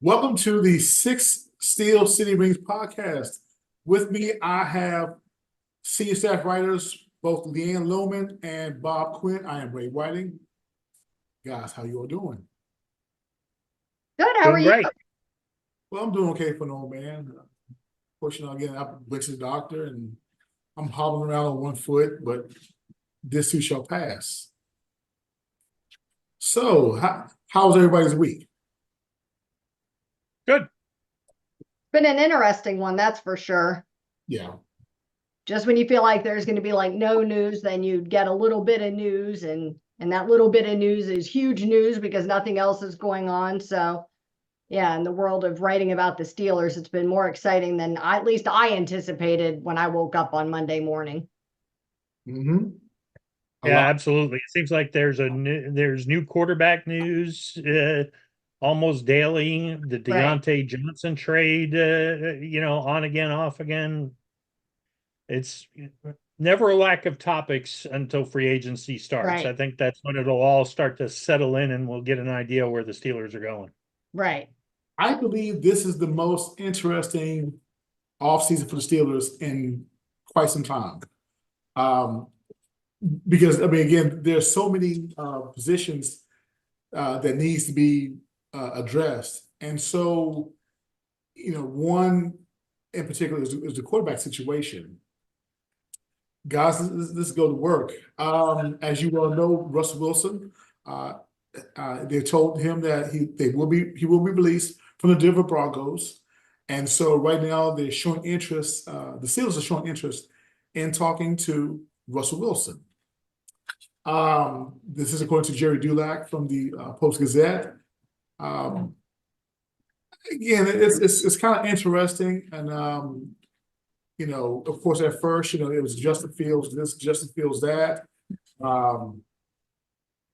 Welcome to the Six Steel City Rings podcast. With me, I have senior staff writers, both Leanne Lohman and Bob Quinn. I am Ray Whiting. Guys, how you all doing? Good. How are Doing you? great. Well, I'm doing okay for an old man. Fortunately, again, I went to the doctor and I'm hobbling around on one foot, but this too shall pass. So, how was everybody's week? Good. Been an interesting one, that's for sure. Yeah. Just when you feel like there's going to be like no news, then you get a little bit of news, and that little bit of news is huge news because nothing else is going on. So, yeah, in the world of writing about the Steelers, it's been more exciting than at least I anticipated when I woke up on Monday morning. Mm-hmm. Yeah, absolutely. It seems like there's new quarterback news almost daily. The Right. Deontay Johnson trade, on again, off again. It's never a lack of topics until free agency starts. Right. I think that's when it'll all start to settle in, and we'll get an idea where the Steelers are going. Right. I believe this is the most interesting offseason for the Steelers in quite some time. Because I mean, again, there's so many positions that needs to be addressed, and so one in particular is the quarterback situation. Guys, let's go to work. As you well know, Russell Wilson. They told him that he will be released from the Denver Broncos, and so right now they're showing interest. The Steelers are showing interest in talking to Russell Wilson. This is according to Jerry Dulac from the Post Gazette. Again, it's kind of interesting, and of course, at first, it was Justin Fields this, Justin Fields that. Who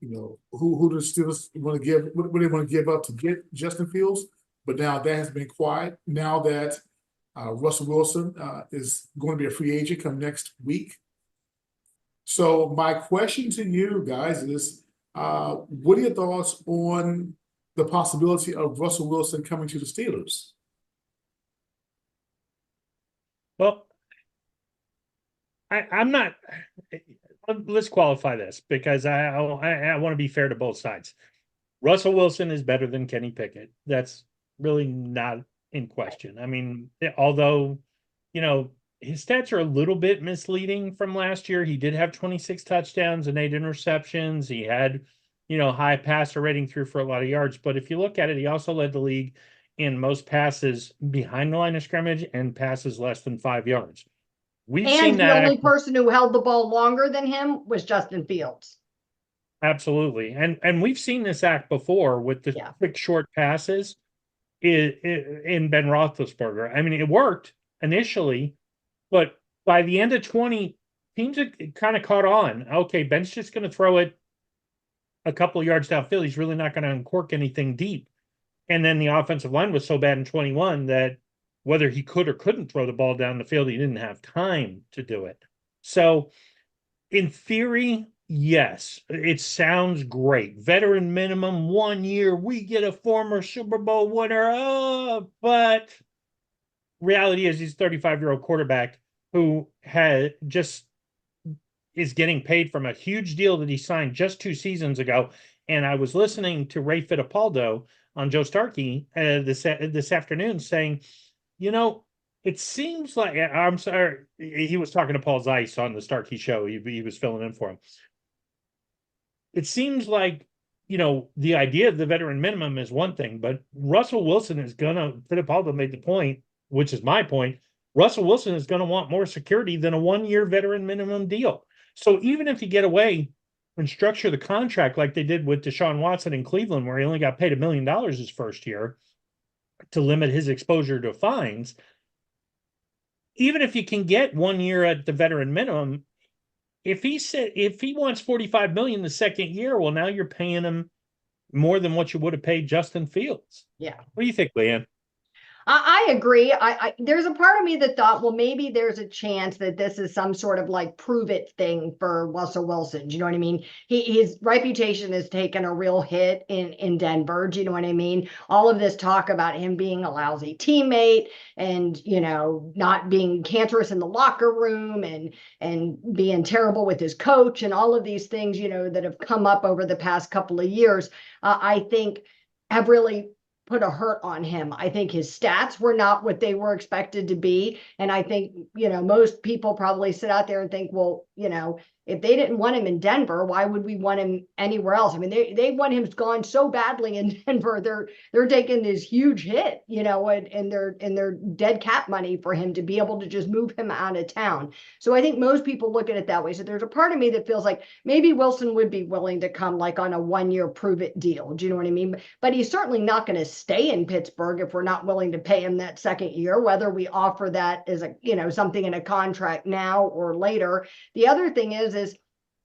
do the Steelers want to give? What do they want to give up to get Justin Fields? But now that has been quiet. Now that Russell Wilson is going to be a free agent come next week. So my question to you guys is, what are your thoughts on the possibility of Russell Wilson coming to the Steelers? Well, I'm not. Let's qualify this because I want to be fair to both sides. Russell Wilson is better than Kenny Pickett. That's really not in question. I mean, although, his stats are a little bit misleading from last year. He did have 26 touchdowns and 8 interceptions. He had, high passer rating, through for a lot of yards. But if you look at it, he also led the league in most passes behind the line of scrimmage and passes less than 5 yards. We've seen And the that. only person who held the ball longer than him was Justin Fields. Absolutely. And we've seen this act before with the quick short passes in Ben Roethlisberger. I mean, it worked initially, but by the end of 20, teams had kind of caught on. Okay, Ben's just going to throw it a couple of yards downfield. He's really not going to uncork anything deep. And then the offensive line was so bad in 21 that whether he could or couldn't throw the ball down the field, he didn't have time to do it. So in theory, yes, it sounds great. Veteran minimum 1 year. We get a former Super Bowl winner. But reality is he's a 35-year-old quarterback who is getting paid from a huge deal that he signed just 2 seasons ago. And I was listening to Ray Fittapaldo on Joe Starkey this afternoon saying, it seems like, I'm sorry, he was talking to Paul Zeiss on the Starkey show. He was filling in for him. It seems like, the idea of the veteran minimum is one thing, but Russell Wilson is Fittapaldo made the point, which is my point. Russell Wilson is going to want more security than a 1-year veteran minimum deal. So even if you get away and structure the contract like they did with Deshaun Watson in Cleveland, where he only got paid $1 million his first year to limit his exposure to fines, even if you can get 1 year at the veteran minimum, if he wants $45 million the second year, well, now you're paying him more than what you would have paid Justin Fields. Yeah. What do you think, Leanne? I agree. There's a part of me that thought, well, maybe there's a chance that this is some sort of like prove it thing for Russell Wilson. Do you know what I mean? His reputation has taken a real hit in Denver. Do you know what I mean? All of this talk about him being a lousy teammate and, you know, not being cancerous in the locker room and being terrible with his coach and all of these things, you know, that have come up over the past couple of years, I think have really put a hurt on him. I think his stats were not what they were expected to be. And I think, you know, most people probably sit out there and think, well, you know, if they didn't want him in Denver, why would we want him anywhere else? I mean, they want him gone so badly in Denver. They're taking this huge hit, you know, and they're dead cap money for him to be able to just move him out of town. So I think most people look at it that way. So there's a part of me that feels like maybe Wilson would be willing to come like on a 1-year prove it deal. Do you know what I mean? But he's certainly not going to stay in Pittsburgh if we're not willing to pay him that second year, whether we offer that as a, you know, something in a contract now or later. The other thing is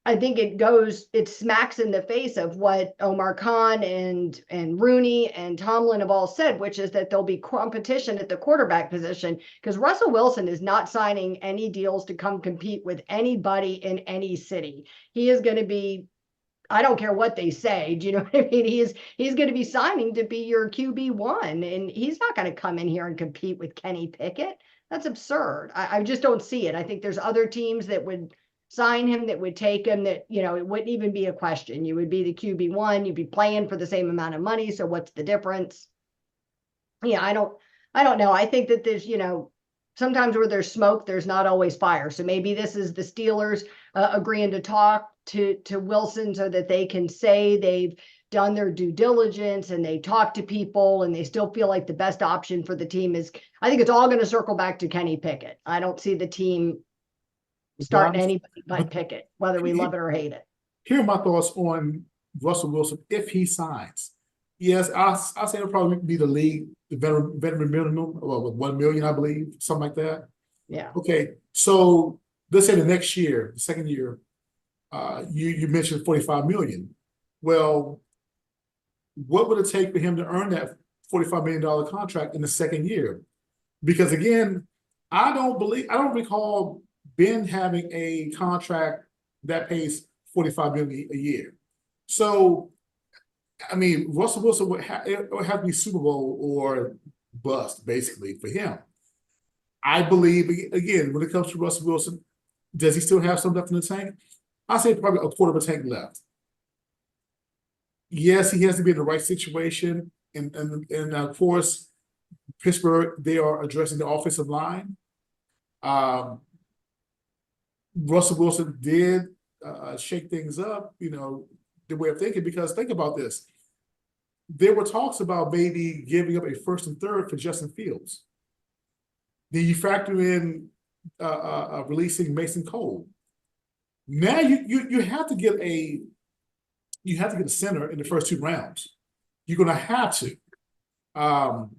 I think it smacks in the face of what Omar Khan and Rooney and Tomlin have all said, which is that there'll be competition at the quarterback position because Russell Wilson is not signing any deals to come compete with anybody in any city. He is going to be, I don't care what they say. Do you know what I mean? He's going to be signing to be your QB1, and he's not going to come in here and compete with Kenny Pickett. That's absurd. I just don't see it. I think there's other teams that would sign him, that would take him, that, you know, it wouldn't even be a question. You would be the QB1, you'd be playing for the same amount of money. So what's the difference? Yeah, I don't know. I think that there's, you know, sometimes where there's smoke, there's not always fire. So maybe this is the Steelers agreeing to talk to Wilson so that they can say they've done their due diligence and they talk to people and they still feel like the best option for the team is, I think it's all going to circle back to Kenny Pickett. I don't see the team starting anybody but Pickett, whether we love it or hate it. Here are my thoughts on Russell Wilson if he signs. Yes, I'll say it'll probably be the league, the veteran minimum, with 1 million, I believe, something like that. Yeah. Okay, so let's say the next year, the second year, you mentioned 45 million. Well, what would it take for him to earn that $45 million contract in the second year? Because again, I don't recall Ben having a contract that pays 45 million a year. So, I mean, Russell Wilson it would have to be Super Bowl or bust, basically, for him. I believe, again, when it comes to Russell Wilson, does he still have some left in the tank? I say probably a quarter of a tank left. Yes, he has to be in the right situation. And of course, Pittsburgh, they are addressing the offensive line. Russell Wilson did shake things up, you know, the way of thinking, because think about this. There were talks about maybe giving up a first and third for Justin Fields. Then you factor in releasing Mason Cole. Now you have to get a center in the first 2 rounds. You're going to have to. Now,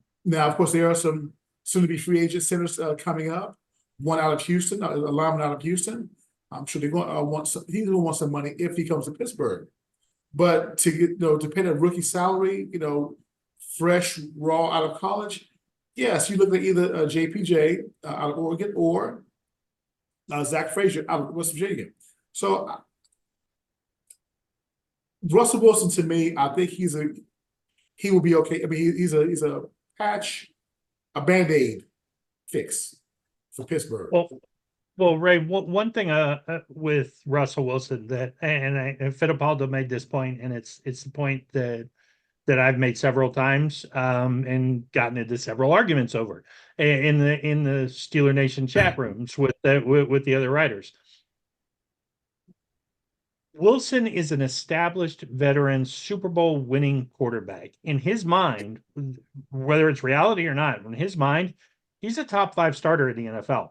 of course, there are some soon-to-be free agent centers coming up. One out of Houston, a lineman out of Houston. I'm sure they're going to he's going to want some money if he comes to Pittsburgh. But to get, you know, to pay that rookie salary, you know, fresh, raw out of college, yes, you look at either JPJ out of Oregon or Zach Frazier out of West Virginia. So Russell Wilson, to me, I think he will be okay. I mean, he's a patch, a Band-Aid fix for Pittsburgh. Well, Ray, one thing with Russell Wilson that, and Fittapaldo made this point, and it's the point that I've made several times, and gotten into several arguments over in the Steeler Nation chat rooms with the other writers. Wilson is an established veteran Super Bowl winning quarterback. In his mind, whether it's reality or not, in his mind, he's a top 5 starter in the NFL.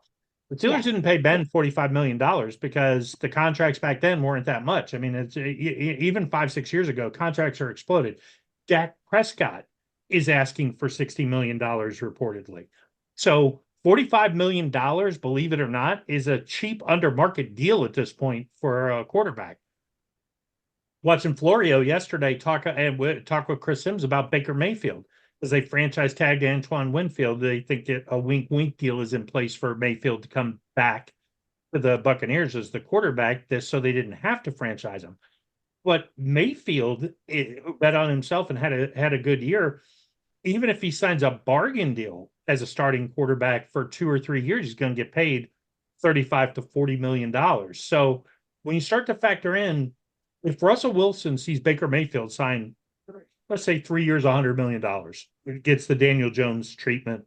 The Steelers didn't pay Ben $45 million because the contracts back then weren't that much. I mean, it's even 5-6 years ago, contracts are exploded. Dak Prescott is asking for $60 million reportedly. So $45 million, believe it or not, is a cheap under market deal at this point for a quarterback. Watching Florio yesterday talk with Chris Sims about Baker Mayfield. as they franchise tagged Antoine Winfield. They think that a wink deal is in place for Mayfield to come back to the Buccaneers as the quarterback, so they didn't have to franchise him. But Mayfield bet on himself and had a good year. Even if he signs a bargain deal as a starting quarterback for 2 or 3 years, he's going to get paid $35 to $40 million. So when you start to factor in, if Russell Wilson sees Baker Mayfield sign, let's say 3 years, $100 million, it gets the Daniel Jones treatment,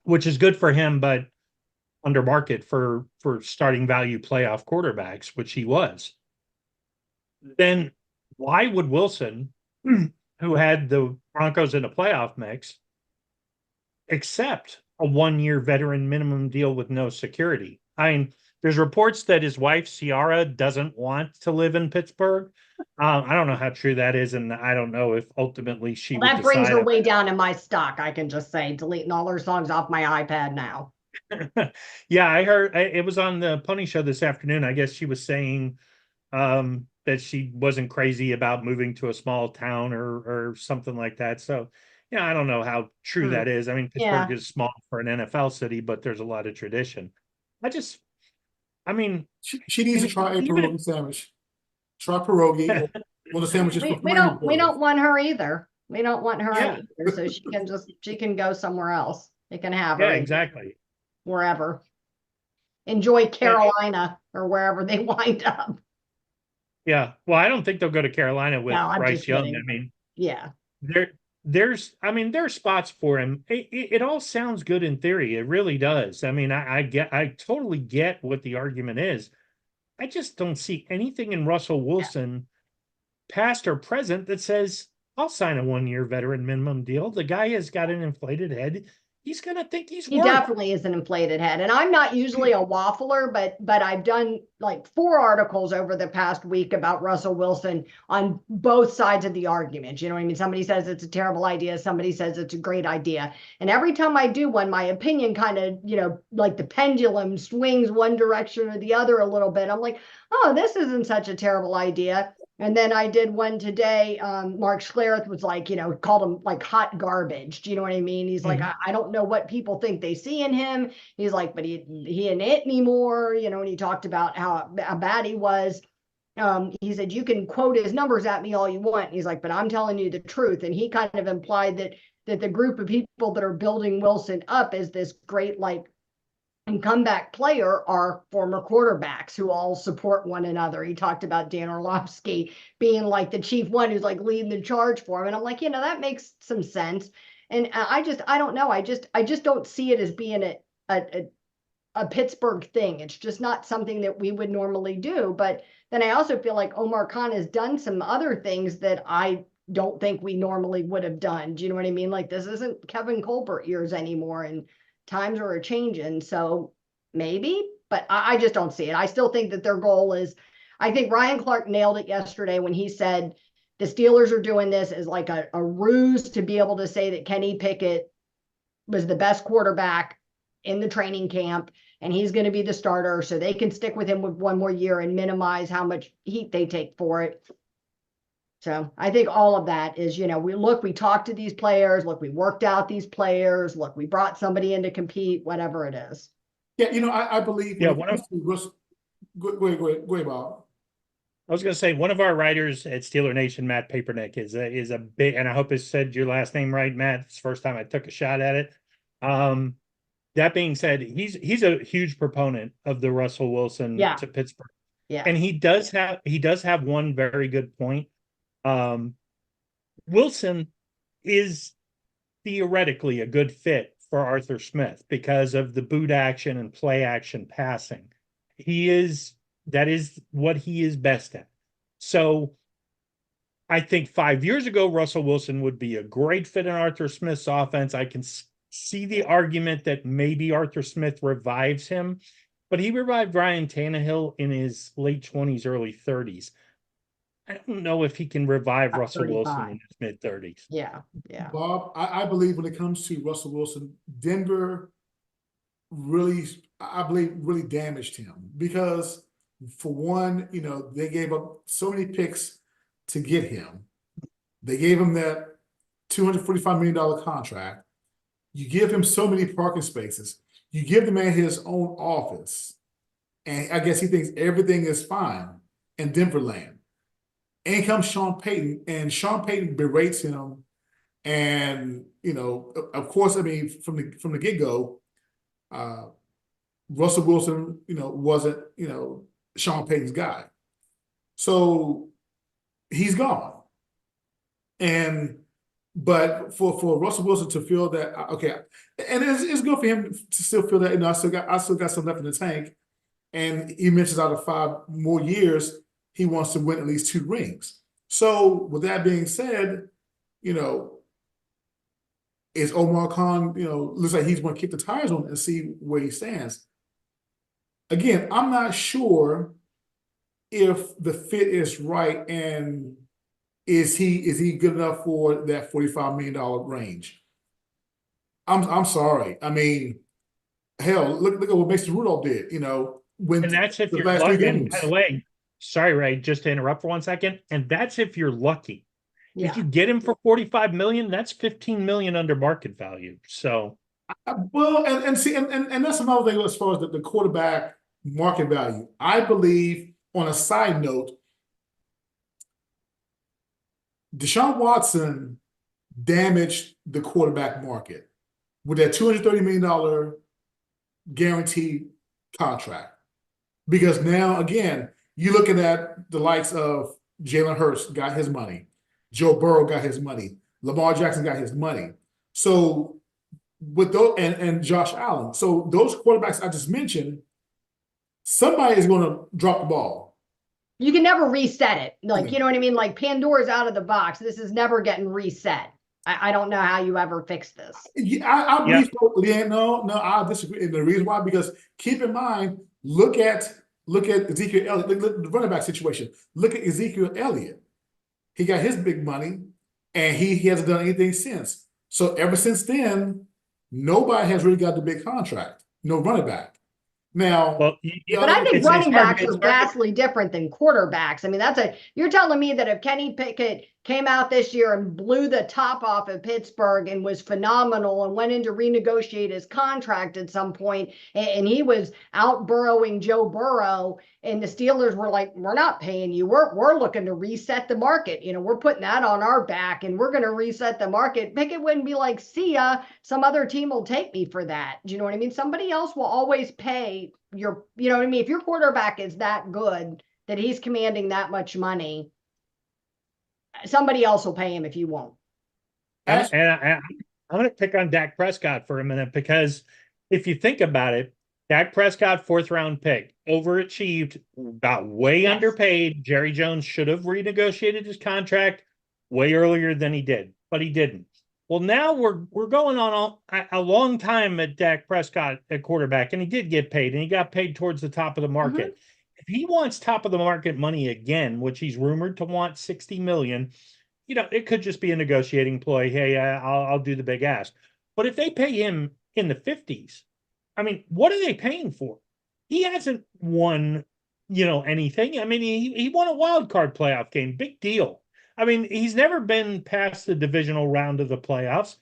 which is good for him, but under market for starting value playoff quarterbacks, which he was. Then why would Wilson, who had the Broncos in a playoff mix, accept a 1-year veteran minimum deal with no security? I mean, there's reports that his wife, Ciara, doesn't want to live in Pittsburgh. I don't know how true that is, and I don't know if ultimately she would That brings decide her on way down in my stock. I can just say, deleting all her songs off my iPad now. Yeah, I heard it was on the Pony Show this afternoon. I guess she was saying that she wasn't crazy about moving to a small town or something like that. So, yeah, I don't know how true that is. I mean, Pittsburgh Yeah. is small for an NFL city, but there's a lot of tradition. I mean, She needs to try a even pierogi sandwich. Try pierogi or one of the sandwiches We, for we Flamin' don't we don't want her either. We don't want her Yeah. either. So she can go somewhere else. They can have yeah, her exactly. wherever. Enjoy Carolina or wherever they wind up. Yeah. Well, I don't think they'll go to Carolina with No, I'm Bryce just Young. kidding. I mean, Yeah. there's spots for him. It all sounds good in theory. It really does. I mean, I totally get what the argument is. I just don't see anything in Russell Wilson, past or present, that says I'll sign a 1-year veteran minimum deal. The guy has got an inflated head. He's gonna think he's He worth. definitely is an inflated head. And I'm not usually a waffler, but I've done like 4 articles over the past week about Russell Wilson on both sides of the argument. You know what I mean? Somebody says it's a terrible idea. Somebody says it's a great idea. And every time I do one, my opinion kind of, like the pendulum swings one direction or the other a little bit. I'm like, oh, this isn't such a terrible idea. And then I did one today. Mark Schlereth was like, called him like hot garbage. Do you know what I mean? He's like, I don't know what people think they see in him. He's like, but he ain't it anymore. And he talked about how bad he was. He said, you can quote his numbers at me all you want. He's like, but I'm telling you the truth. And he kind of implied that the group of people that are building Wilson up as this great, and comeback player are former quarterbacks who all support one another. He talked about Dan Orlovsky being like the chief one who's like leading the charge for him. And I'm like, that makes some sense. And I don't know. I just don't see it as being a Pittsburgh thing. It's just not something that we would normally do. But then I also feel like Omar Khan has done some other things that I don't think we normally would have done. Do you know what I mean? Like, this isn't Kevin Colbert years anymore. And times are changing, so maybe, but I just don't see it. I still think that their goal is, I think Ryan Clark nailed it yesterday when he said the Steelers are doing this as like a ruse to be able to say that Kenny Pickett was the best quarterback in the training camp and he's going to be the starter so they can stick with him with 1 more year and minimize how much heat they take for it. So I think all of that is, we talked to these players, look, we worked out these players, look, we brought somebody in to compete, whatever it is. Yeah, I believe. Yeah, Go ahead, Bob. I was going to say one of our writers at Steeler Nation, Matt Papernick, is a big, and I hope I said your last name right, Matt. It's the first time I took a shot at it. That being said, he's a huge proponent of the Russell Wilson to Pittsburgh. Yeah, and he does have one very good point. Wilson is theoretically a good fit for Arthur Smith because of the boot action and play action passing. That is what he is best at. So I think 5 years ago, Russell Wilson would be a great fit in Arthur Smith's offense. I can see the argument that maybe Arthur Smith revives him, but he revived Ryan Tannehill in his late 20s, early 30s. I don't know if he can revive Russell 35. Wilson in his mid-30s. Yeah. Bob, I believe when it comes to Russell Wilson, Denver really damaged him because, for one, they gave up so many picks to get him. They gave him that $245 million contract. You give him so many parking spaces. You give the man his own office. And I guess he thinks everything is fine in Denver land. In comes Sean Payton, and Sean Payton berates him. And, of course, I mean, from the get-go, Russell Wilson, wasn't, Sean Payton's guy. So he's gone. But for Russell Wilson to feel that, okay, and it's good for him to still feel that, I still got some left in the tank. And he mentions out of 5 more years, he wants to win at least 2 rings. So with that being said, is Omar Khan, looks like he's going to kick the tires on and see where he stands. Again, I'm not sure if the fit is right, and is he good enough for that $45 million range? I'm sorry. I mean, hell, look at what Mason Rudolph did, when And that's if the you're last 3 lucky. And by games. the way, sorry, Ray, just to interrupt for 1 second. And that's if you're lucky. Yeah. If you get him for 45 million, that's 15 million under market value. So Well, and see, and that's another thing as far as the quarterback market value. I believe, on a side note, Deshaun Watson damaged the quarterback market with that $230 million guaranteed contract. Because now, again, you're looking at the likes of Jalen Hurts got his money, Joe Burrow got his money, Lamar Jackson got his money. So with those, and Josh Allen. So those quarterbacks I just mentioned, somebody is going to drop the ball. You can never reset it. Like, Yeah. you know what I mean? Like Pandora's out of the box. This is never getting reset. I don't know how you ever fix this. Yeah, I believe so. Yeah, no, I disagree. And the reason why, because keep in mind, look at Ezekiel Elliott, look at the running back situation. Look at Ezekiel Elliott. He got his big money, and he hasn't done anything since. So ever since then, nobody has really got the big contract. No running back. Now, well, But I think running backs are hard vastly different than quarterbacks. I mean, you're telling me that if Kenny Pickett came out this year and blew the top off of Pittsburgh and was phenomenal and went in to renegotiate his contract at some point, and he was out burrowing Joe Burrow, and the Steelers were like, we're not paying you. We're looking to reset the market. We're putting that on our back, and we're going to reset the market. Pickett wouldn't be like, see ya, some other team will take me for that. Do you know what I mean? Somebody else will always pay you know what I mean? If your quarterback is that good, that he's commanding that much money, somebody else will pay him if you won't. I'm going to pick on Dak Prescott for a minute, because if you think about it, Dak Prescott, 4th round pick, overachieved, got way underpaid. Jerry Jones should have renegotiated his contract way earlier than he did, but he didn't. Well, now we're going on a long time at Dak Prescott at quarterback, and he did get paid, and he got paid towards the top of the market. If he wants top of the market money again, which he's rumored to want 60 million, it could just be a negotiating ploy. Hey, I'll do the big ask. But if they pay him in the 50s, I mean, what are they paying for? He hasn't won, anything. I mean, he won a wild card playoff game. Big deal. I mean, he's never been past the divisional round of the playoffs.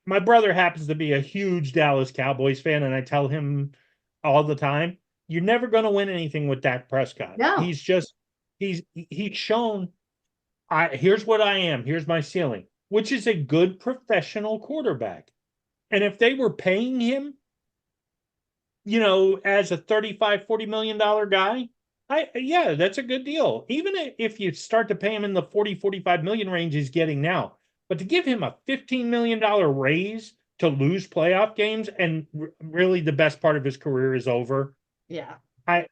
My brother happens to be a huge Dallas Cowboys fan, and I tell him all the time, you're never going to win anything with Dak Prescott. No. He's shown, here's what I am. Here's my ceiling, which is a good professional quarterback. And if they were paying him, as a $35-40 million guy, yeah, that's a good deal. Even if you start to pay him in the 40-45 million range he's getting now, but to give him a $15 million raise to lose playoff games, and really the best part of his career is over. Yeah. I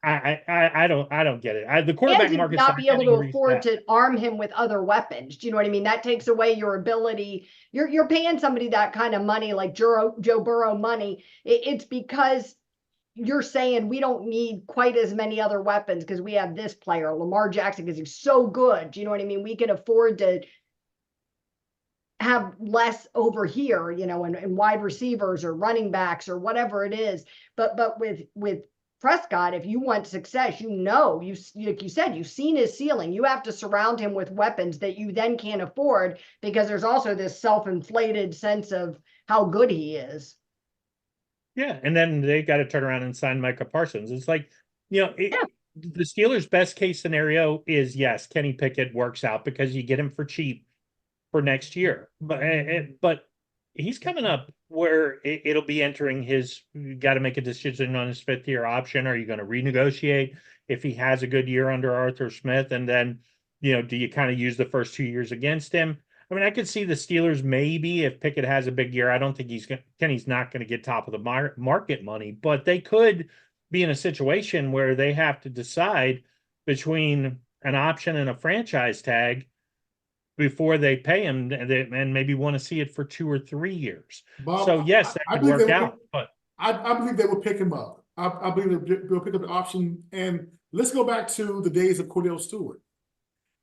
don't get it. The quarterback market not be able to afford to arm him with other weapons. Do you know what I mean? That takes away your ability. You're paying somebody that kind of money, like Joe Burrow money. It's because you're saying we don't need quite as many other weapons because we have this player, Lamar Jackson, because he's so good. Do you know what I mean? We can afford to have less over here, and wide receivers or running backs or whatever it is. But with Prescott, if you want success, like you said, you've seen his ceiling. You have to surround him with weapons that you then can't afford, because there's also this self-inflated sense of how good he is. Yeah, and then they got to turn around and sign Micah Parsons. It's like, Yeah. the Steelers' best case scenario is, yes, Kenny Pickett works out because you get him for cheap for next year. But he's coming up where it'll be entering his. You got to make a decision on his 5th-year option. Are you going to renegotiate if he has a good year under Arthur Smith, and then do you kind of use the first 2 years against him? I mean, I could see the Steelers maybe if Pickett has a big year. I don't think Kenny's not going to get top of the market money, but they could be in a situation where they have to decide between an option and a franchise tag before they pay him, and maybe want to see it for 2 or 3 years. Bob, So yes, that I could believe work they out. will, But I believe they will pick him up. I believe they'll pick up the option. And let's go back to the days of Cordell Stewart.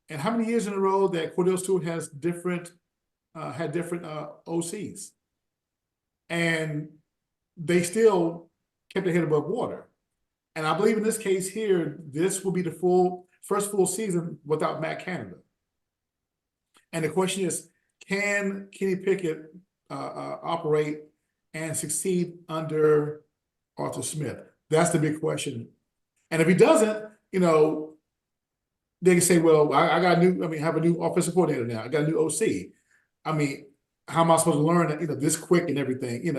And how many years in a row that Cordell Stewart has had different OCs, and they still kept their head above water. And I believe in this case here, this will be the first full season without Matt Canada. And the question is, can Kenny Pickett operate and succeed under Arthur Smith? That's the big question. And if he doesn't, they can say, well, I got have a new offensive coordinator now. I got a new OC. I mean, how am I supposed to learn that, this quick and everything,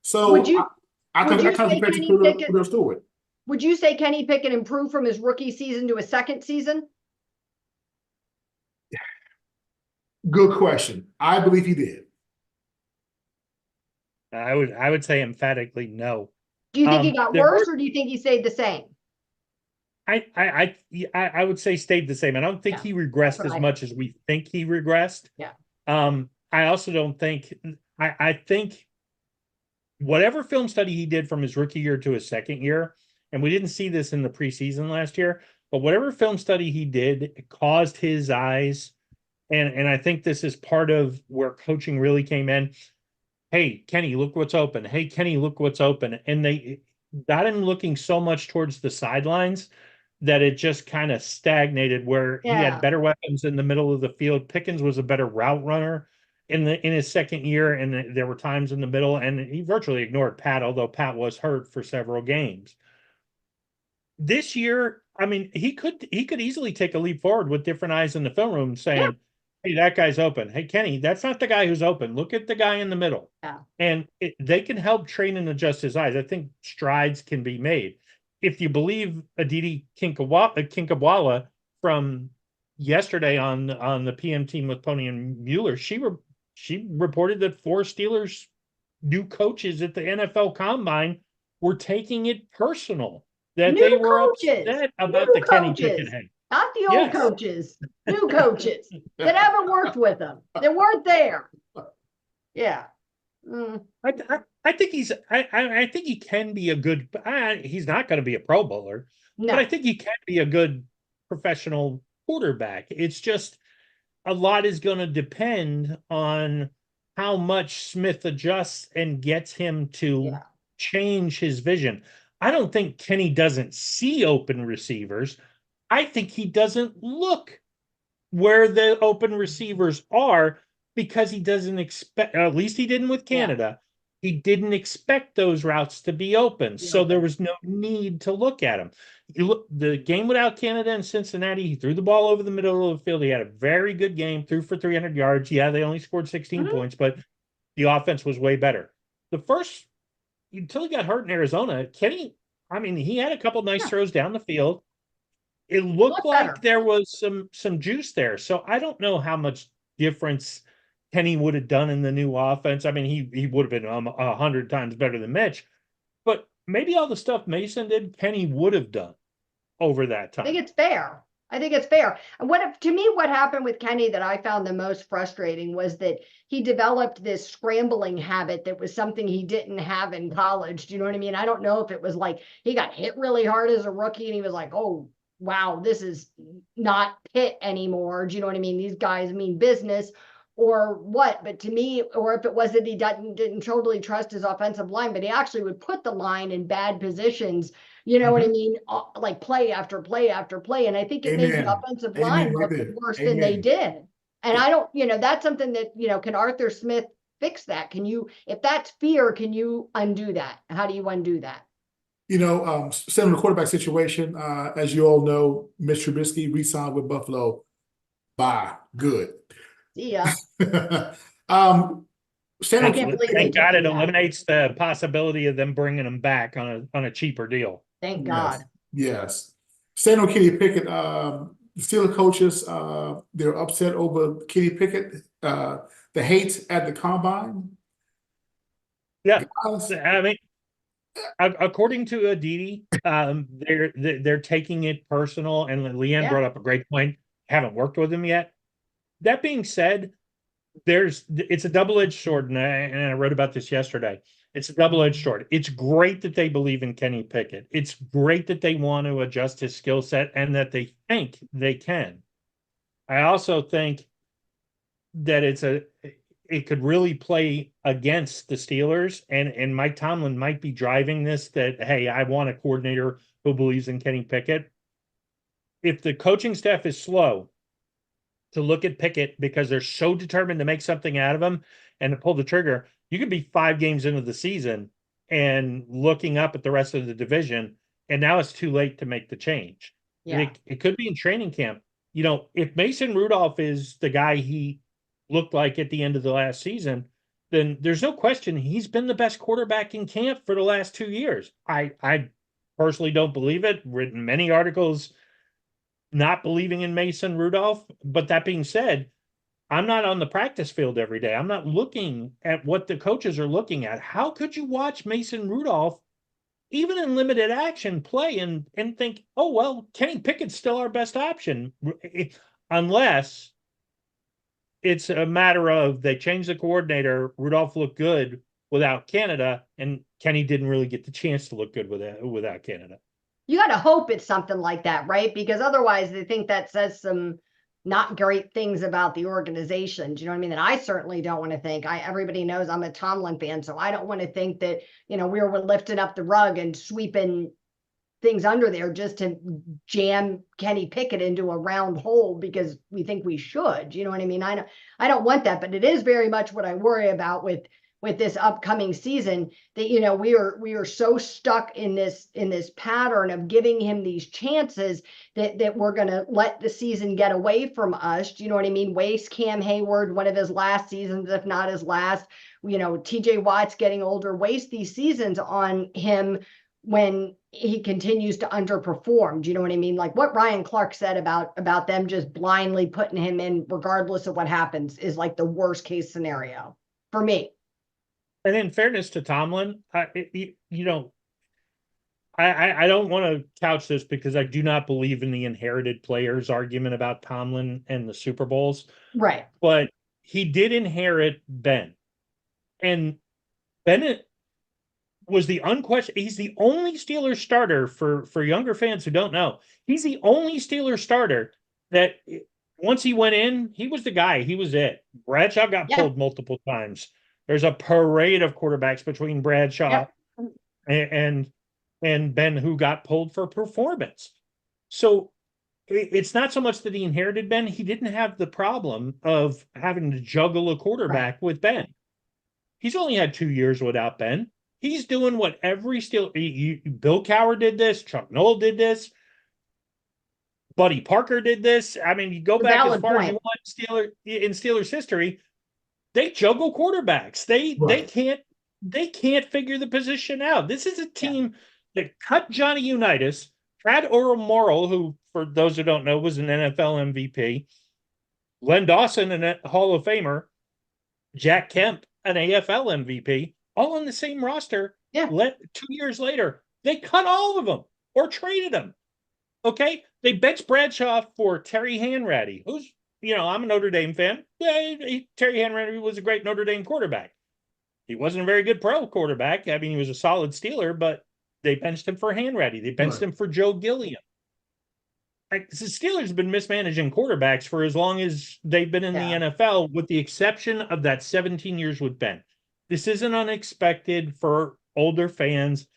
So Would you I kind of say compare it to Kenny Pickett? Cordell Stewart. Would you say Kenny Pickett improved from his rookie season to a second season? Good question. I believe he did. I would say emphatically no. Do you think he got there worse, were- or do you think he stayed the same? I would say stayed the same. I don't think Yeah, he regressed that's what as much as we think he regressed. Yeah. I also don't think I think whatever film study he did from his rookie year to his second year, and we didn't see this in the preseason last year, but whatever film study he did, it caused his eyes, and I think this is part of where coaching really came in. Hey, Kenny, look what's open. Hey, Kenny, look what's open. And they got him looking so much towards the sidelines that it just kind of stagnated, where he Yeah. had better weapons in the middle of the field. Pickens was a better route runner in his second year, and there were times in the middle, and he virtually ignored Pat, although Pat was hurt for several games. This year, I mean, he could easily take a leap forward with different eyes in the film room saying, hey, that guy's open. Hey, Kenny, that's not the guy who's open. Look at the guy in the middle. Yeah. And they can help train and adjust his eyes. I think strides can be made. If you believe Aditi Kinkabwala from yesterday on the PM team with Pony and Mueller, she reported that 4 Steelers new coaches at the NFL Combine were taking it personal, that New they were coaches. upset about New the Kenny coaches. Pickett hang. Not the old Yes. coaches, new coaches that haven't worked with them, that weren't there. Yeah. I think I think he can be a good. He's not going to be a Pro Bowler, No. but I think he can be a good professional quarterback. It's just a lot is going to depend on how much Smith adjusts and gets him to change his vision. I don't think Kenny doesn't see open receivers. I think he doesn't look where the open receivers are, because he doesn't expect, at least he didn't with Canada. He didn't expect those routes to be open. So there was no need to look at them. You look, the game without Canada and Cincinnati, he threw the ball over the middle of the field. He had a very good game, threw for 300 yards. Yeah, they only scored 16 points, but the offense was way better. The first, until he got hurt in Arizona, Kenny, I mean, he had a couple nice throws down the field. It looked like there was some juice there. So I don't know how much difference Kenny would have done in the new offense. I mean, he would have been 100 times better than Mitch, but maybe all the stuff Mason did, Kenny would have done over that time. I think it's fair. And to me, what happened with Kenny that I found the most frustrating was that he developed this scrambling habit that was something he didn't have in college. Do you know what I mean? I don't know if it was like he got hit really hard as a rookie and he was like, oh, wow, this is not Pitt anymore. Do you know what I mean? These guys mean business. or what, but to me, or if it was that he didn't totally trust his offensive line, but he actually would put the line in bad positions, you know what I mean? Like play after play after play. And I think it made the Amen. offensive line Amen right look there. worse than they Amen. did. And I don't, that's something that, can Arthur Smith fix that? Can you, if that's fear, can you undo that? How do you undo that? Staying on the quarterback situation, as you all know, Mitch Trubisky re-signed with Buffalo. Bye. Good. See ya. Staying I on can't believe they Thank took God him it back. eliminates the possibility of them bringing him back on a cheaper deal. Thank Yes, God. yes. Staying on Kenny Pickett, the Steelers coaches, they're upset over Kenny Pickett, the hate at the combine. Yeah, Guys, I mean, according to Aditi, they're taking it personal, and Leanne Yeah. brought up a great point. Haven't worked with him yet. That being said, it's a double-edged sword, and I wrote about this yesterday. It's a double-edged sword. It's great that they believe in Kenny Pickett. It's great that they want to adjust his skill set and that they think they can. I also think that it could really play against the Steelers, and Mike Tomlin might be driving this, that, hey, I want a coordinator who believes in Kenny Pickett. If the coaching staff is slow to look at Pickett because they're so determined to make something out of him and to pull the trigger, you could be 5 games into the season and looking up at the rest of the division, and now it's too late to make the change. Yeah. It could be in training camp. If Mason Rudolph is the guy he looked like at the end of the last season, then there's no question he's been the best quarterback in camp for the last 2 years. I personally don't believe it. Written many articles not believing in Mason Rudolph. But that being said, I'm not on the practice field every day. I'm not looking at what the coaches are looking at. How could you watch Mason Rudolph, even in limited action, play and think, oh, well, Kenny Pickett's still our best option? Unless it's a matter of they changed the coordinator, Rudolph looked good without Canada, and Kenny didn't really get the chance to look good without Canada. You got to hope it's something like that, right? Because otherwise they think that says some not great things about the organization. Do you know what I mean? That I certainly don't want to think. Everybody knows I'm a Tomlin fan, so I don't want to think that, we're lifting up the rug and sweeping things under there just to jam Kenny Pickett into a round hole because we think we should. You know what I mean? I don't want that, but it is very much what I worry about with this upcoming season, that we are so stuck in this pattern of giving him these chances that we're going to let the season get away from us. Do you know what I mean? Waste Cam Hayward, one of his last seasons, if not his last. TJ Watt's getting older. Waste these seasons on him when he continues to underperform. Do you know what I mean? Like what Ryan Clark said about them just blindly putting him in regardless of what happens is like the worst case scenario for me. And in fairness to Tomlin, I don't want to couch this because I do not believe in the inherited players argument about Tomlin and the Super Bowls. Right. But he did inherit Ben. And Bennett was he's the only Steelers starter, for younger fans who don't know, he's the only Steelers starter that once he went in, he was the guy. He was it. Bradshaw got pulled multiple times. There's a parade of quarterbacks between Bradshaw and Ben who got pulled for performance. So it's not so much that he inherited Ben. He didn't have the problem of having to juggle a quarterback with Ben. He's only had 2 years without Ben. He's doing what every Bill Cowher did this. Chuck Noll did this. Buddy Parker did this. I mean, you go back as far as you want in Steelers history. They juggle quarterbacks. They can't figure the position out. This is a team that cut Johnny Unitas, Brad Morrill, who, for those who don't know, was an NFL MVP, Len Dawson, a Hall of Famer, Jack Kemp, an AFL MVP, all on the same roster. 2 years later, they cut all of them or traded them. Okay, they benched Bradshaw for Terry Hanratty, who's, I'm a Notre Dame fan. Terry Hanratty was a great Notre Dame quarterback. He wasn't a very good pro quarterback. I mean, he was a solid Steeler, but they benched him for Hanratty. They benched him for Joe Gilliam. the Steelers have been mismanaging quarterbacks for as long as they've been in the NFL, with the exception of that 17 years with Ben. This isn't unexpected for older fans.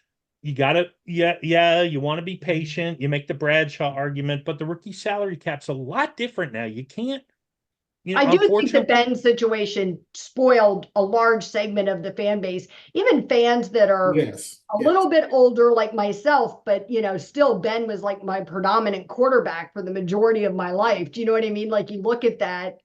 You gotta, you want to be patient. You make the Bradshaw argument, but the rookie salary cap's a lot different now. You can't, I do think the unfortunately. Ben situation spoiled a large segment of the fan base, even fans that are a little bit older like myself, but still Ben was like my predominant quarterback for the majority of my life. Do you know what I mean? Like, you look at that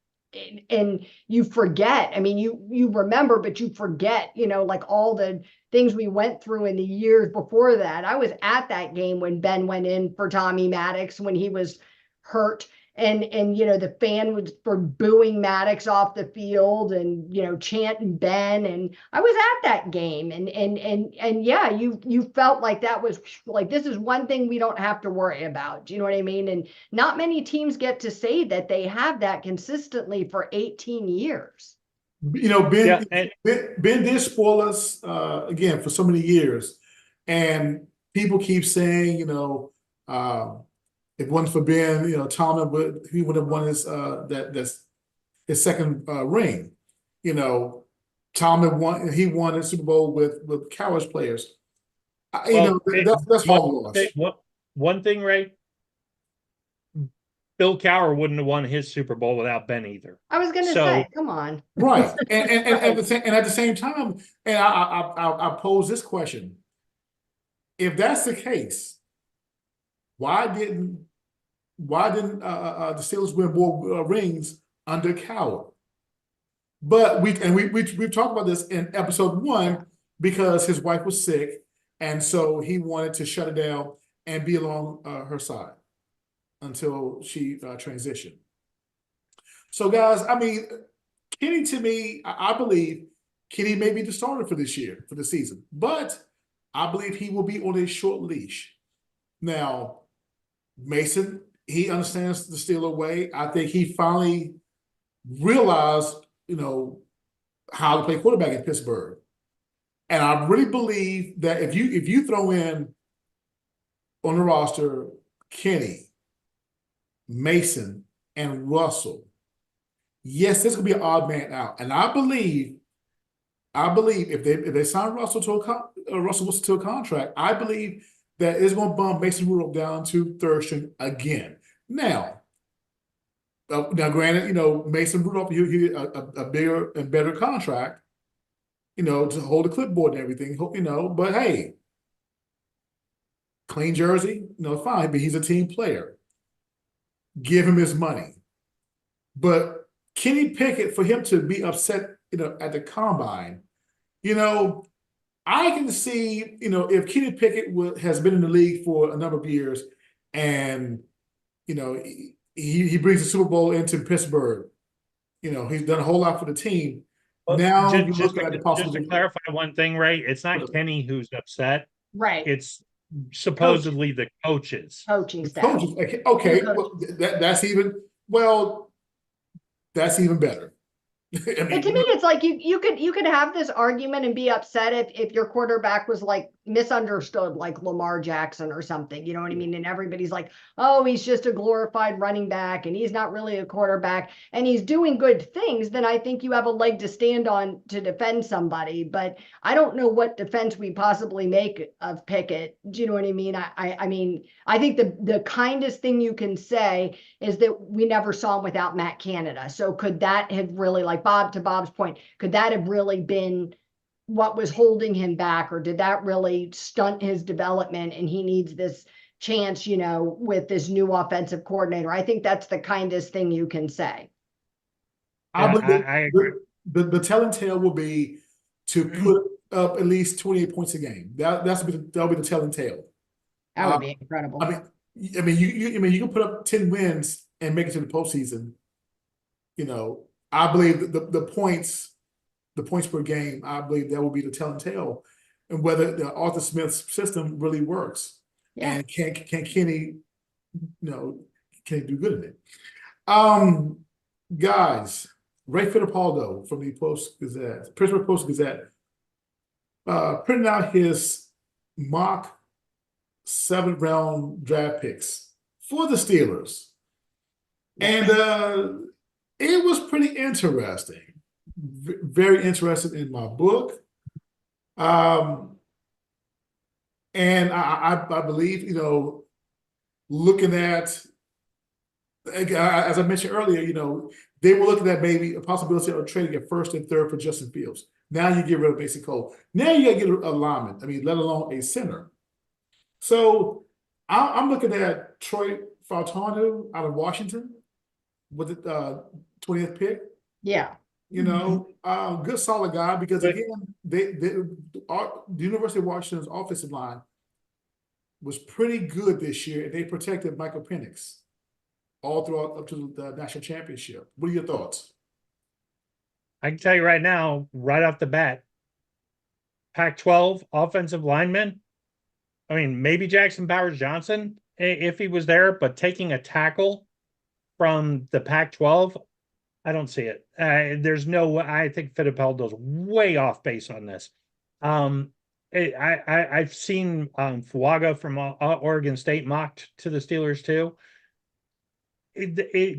and you forget. I mean, you remember, but you forget, like all the things we went through in the years before that. I was at that game when Ben went in for Tommy Maddox when he was hurt. And the fan was for booing Maddox off the field and chanting Ben, and I was at that game, and yeah, you felt like that was like, this is one thing we don't have to worry about. Do you know what I mean? And not many teams get to say that they have that consistently for 18 years. Ben did spoil us again for so many years, and people keep saying, if it wasn't for Ben, Tomlin would have won his his second ring. Tomlin won the Super Bowl with college players. That's hogwash. One thing, Ray. Bill Cowher wouldn't have won his Super Bowl without Ben either. I was going to say, come on. Right. And at the same time, and I pose this question. If that's the case, why didn't the Steelers win more rings under Cowher? But we've talked about this in episode 1 because his wife was sick, and so he wanted to shut it down and be along her side until she transitioned. So, guys, I mean, Kenny, to me, I believe Kenny may be the starter for this year, for the season, but I believe he will be on a short leash. Now, Mason, he understands the Steeler way. I think he finally realized, how to play quarterback in Pittsburgh. And I really believe that if you throw in on the roster Kenny, Mason, and Russell, yes, this could be an odd man out. And I believe if they sign Russell Wilson to a contract, I believe that it's going to bump Mason Rudolph down to third string again. Now, granted, Mason Rudolph, he a bigger and better contract, to hold the clipboard and everything, but hey, clean jersey, fine, but he's a team player. Give him his money. But Kenny Pickett, for him to be upset, at the combine, I can see, if Kenny Pickett has been in the league for a number of years and, he brings the Super Bowl into Pittsburgh, he's done a whole lot for the team. Well, now just to clarify one thing, Ray, it's not Kenny who's upset. Right. It's supposedly the coaches. Coaching staff. Okay. Well, that's even better. I mean, but to me, it's like you could have this argument and be upset if your quarterback was like misunderstood, like Lamar Jackson or something. You know what I mean? And everybody's like, oh, he's just a glorified running back and he's not really a quarterback and he's doing good things. Then I think you have a leg to stand on to defend somebody. But I don't know what defense we possibly make of Pickett. Do you know what I mean? I mean, I think the kindest thing you can say is that we never saw him without Matt Canada. So could that have really, like to Bob's point, could that have really been what was holding him back, or did that really stunt his development and he needs this chance, with this new offensive coordinator? I think that's the kindest thing you can say. I agree. The telling tale will be to put up at least 28 points a game. That'll be the telling tale. That would be incredible. I mean, you can put up 10 wins and make it to the postseason. I believe the points per game, I believe that will be the telling tale, and whether the Arthur Smith system really works. Yeah. And can Kenny, can he do good in it? Guys, Ray Fittapaldo from the Pittsburgh Post-Gazette, printing out his mock 7th round draft picks for the Steelers. And it was pretty interesting. Very interested in my book. And I believe, you know, looking at, as I mentioned earlier, you know, they were looking at maybe a possibility of trading at first and third for Justin Fields. Now you get rid of Mason Cole. Now you got to get a lineman. I mean, let alone a center. So I'm looking at Troy Fautanu out of Washington with the 20th pick. Yeah. You know, good solid guy because again, the University of Washington's offensive line was pretty good this year, and they protected Michael Penix all throughout up to the national championship. What are your thoughts? I can tell you right now, right off the bat, Pac-12 offensive linemen. I mean, maybe Jackson Powers Johnson if he was there, but taking a tackle from the Pac-12, I don't see it. There's no way. I think Fittapaldo's way off base on this. I've seen Fuaga from Oregon State mocked to the Steelers too.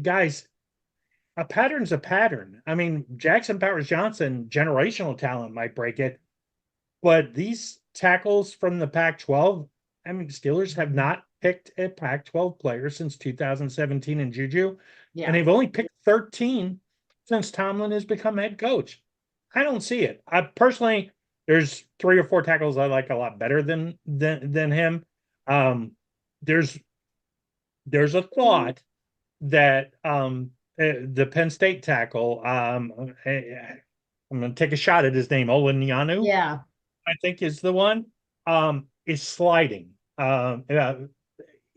Guys, a pattern's a pattern. I mean, Jackson Powers Johnson, generational talent might break it, but these tackles from the Pac-12, I mean, Steelers have not picked a Pac-12 player since 2017 in Juju, and they've only picked 13 since Tomlin has become head coach. I don't see it. I personally, there's 3 or 4 tackles I like a lot better than him. There's a thought that the Penn State tackle, I'm going to take a shot at his name, Olanianu. Yeah. I think is the one, is sliding.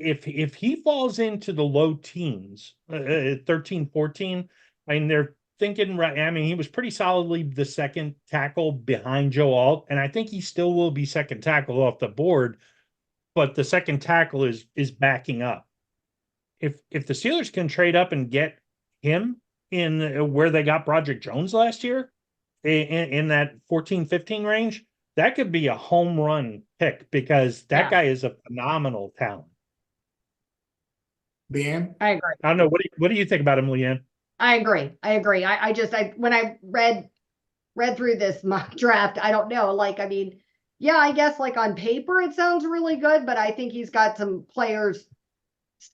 If he falls into the low teens, 13, 14, I mean, they're thinking, right. I mean, he was pretty solidly the second tackle behind Joe Alt, and I think he still will be second tackle off the board, but the second tackle is backing up. If the Steelers can trade up and get him in where they got Broderick Jones last year, in that 14-15 range, that could be a home run pick because that guy is a phenomenal talent. Ben? I agree. I don't know. What do you think about him, Leanne? I agree. When I read through this mock draft, I don't know. Like, I mean, yeah, I guess like on paper it sounds really good, but I think he's got some players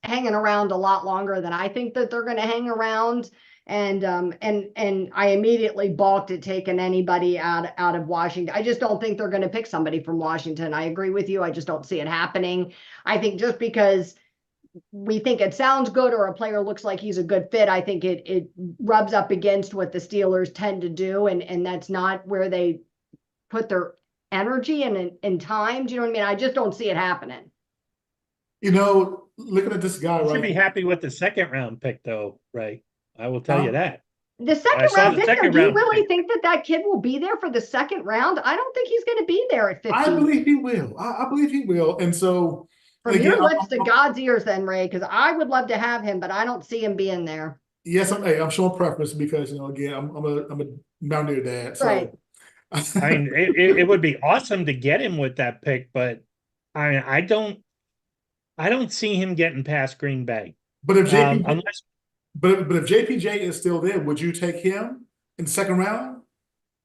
hanging around a lot longer than I think that they're going to hang around. And I immediately balked at taking anybody out of Washington. I just don't think they're going to pick somebody from Washington. I agree with you. I just don't see it happening. I think just because we think it sounds good or a player looks like he's a good fit, I think it rubs up against what the Steelers tend to do, and that's not where they put their energy and time. Do you know what I mean? I just don't see it happening. You know, looking at this guy, You right? should be happy with the second round pick, though, Ray. I will tell you that. The second round pick, do you really think that kid will be there for the second round? I don't think he's going to be there at 15. I believe he will. I believe he will. And so, from your lips to God's ears, then, Ray, because I would love to have him, but I don't see him being there. Yes, I'm showing preference because, you know, again, I'm a Mountaineer dad. So. Right. I mean, it would be awesome to get him with that pick, but I don't see him getting past Green Bay. But if if JPJ is still there, would you take him in the second round,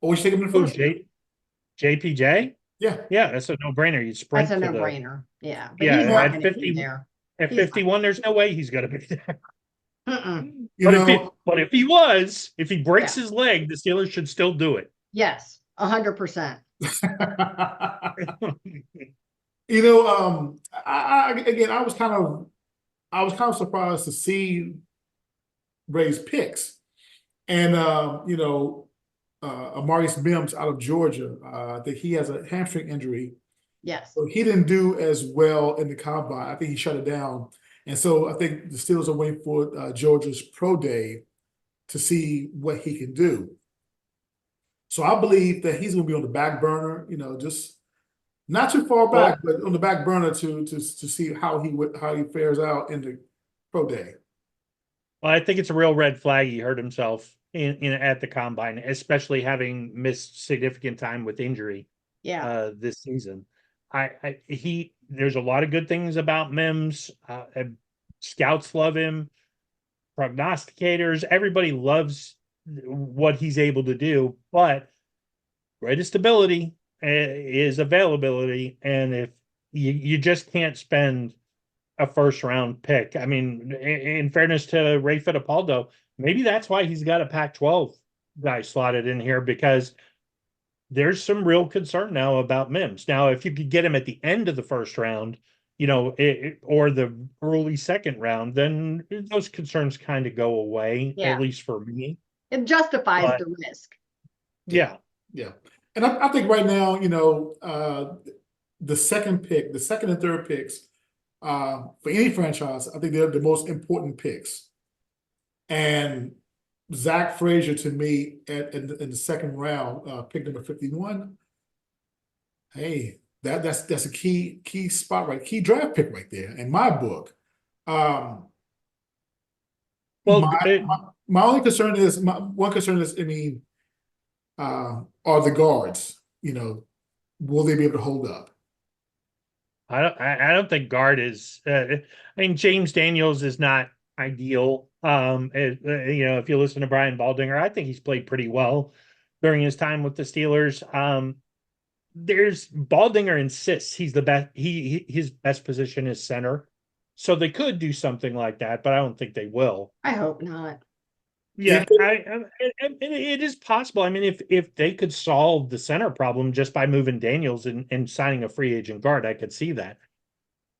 or would you take him in the first? JPJ? Yeah, that's a no-brainer. You sprint. That's a no-brainer. Yeah, but yeah. He's not At 50, there. At 51, there's no way he's going to be there. But if he breaks his leg, the Steelers should still do it. Yes, 100%. You know, I was kind of surprised to see Ray's picks, and you know, Amarius Mims out of Georgia. I think he has a hamstring injury. Yes. So he didn't do as well in the combine. I think he shut it down, and so I think the Steelers are waiting for Georgia's pro day to see what he can do. So I believe that he's going to be on the back burner. You know, just not too far back, but on the back burner to see how he fares out in the pro day. Well, I think it's a real red flag. He hurt himself at the combine, especially having missed significant time with injury. This season, there's a lot of good things about Mims. Scouts love him, prognosticators, everybody loves what he's able to do, but greatest ability is availability. And if you just can't spend a first round pick. I mean, in fairness to Ray Fittapaldo, maybe that's why he's got a Pac-12 guy slotted in here, because there's some real concern now about Mims. Now, if you could get him at the end of the first round, or the early second round, then those concerns kind of go away, Yeah. at least for me. It justifies But the risk. yeah, Yeah. And I think right now, the second and third picks, for any franchise, I think they're the most important picks. And Zach Frazier, to me, in the second round, pick number 51. Hey, that's a key spot, right? Key draft pick right there in my book. Um, well, my only concern is I mean, are the guards. Will they be able to hold up? I don't think guard is. I mean, James Daniels is not ideal. If you listen to Brian Baldinger, I think he's played pretty well during his time with the Steelers. There's Baldinger insists he's the best. His best position is center, so they could do something like that, but I don't think they will. I hope not. Yeah, it is possible. I mean, if they could solve the center problem just by moving Daniels and signing a free agent guard, I could see that.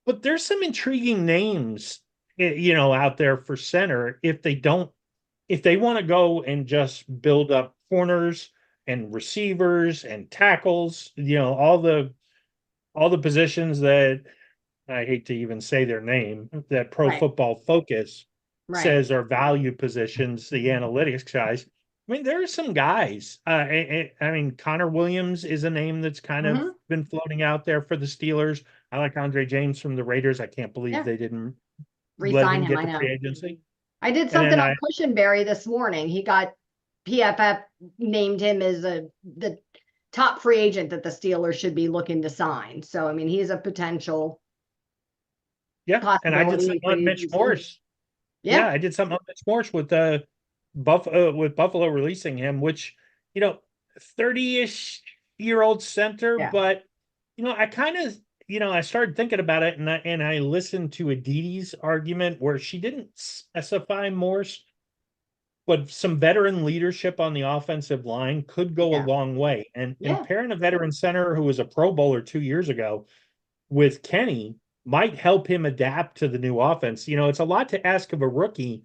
But there's some intriguing names, out there for center. If they want to go and just build up corners and receivers and tackles, all the positions that I hate to even say their name, that Pro Right. Football Focus Right. says are value positions, the analytics guys. I mean, there are some guys. I mean, Connor Williams is a name that's kind of been floating out there for the Steelers. I like Andre James from the Raiders. I can't believe they didn't let Resign him him, get I the know. free agency. I did And then something on Cushenberry this morning. He got PFF named him as the top free agent that the Steelers should be looking to sign. So, I mean, he's a potential Yeah, and I did possibility something for on Mitch agency. Morse. Yeah, Yeah. I did something on Mitch Morse with Buffalo releasing him, which 30-ish-year-old center, Yeah. but I kind of I started thinking about it, and I listened to Aditi's argument where she didn't specify Morse, but some veteran leadership on the offensive line could go a Yeah. long way. And Yeah. pairing a veteran center who was a Pro Bowler 2 years ago with Kenny might help him adapt to the new offense. It's a lot to ask of a rookie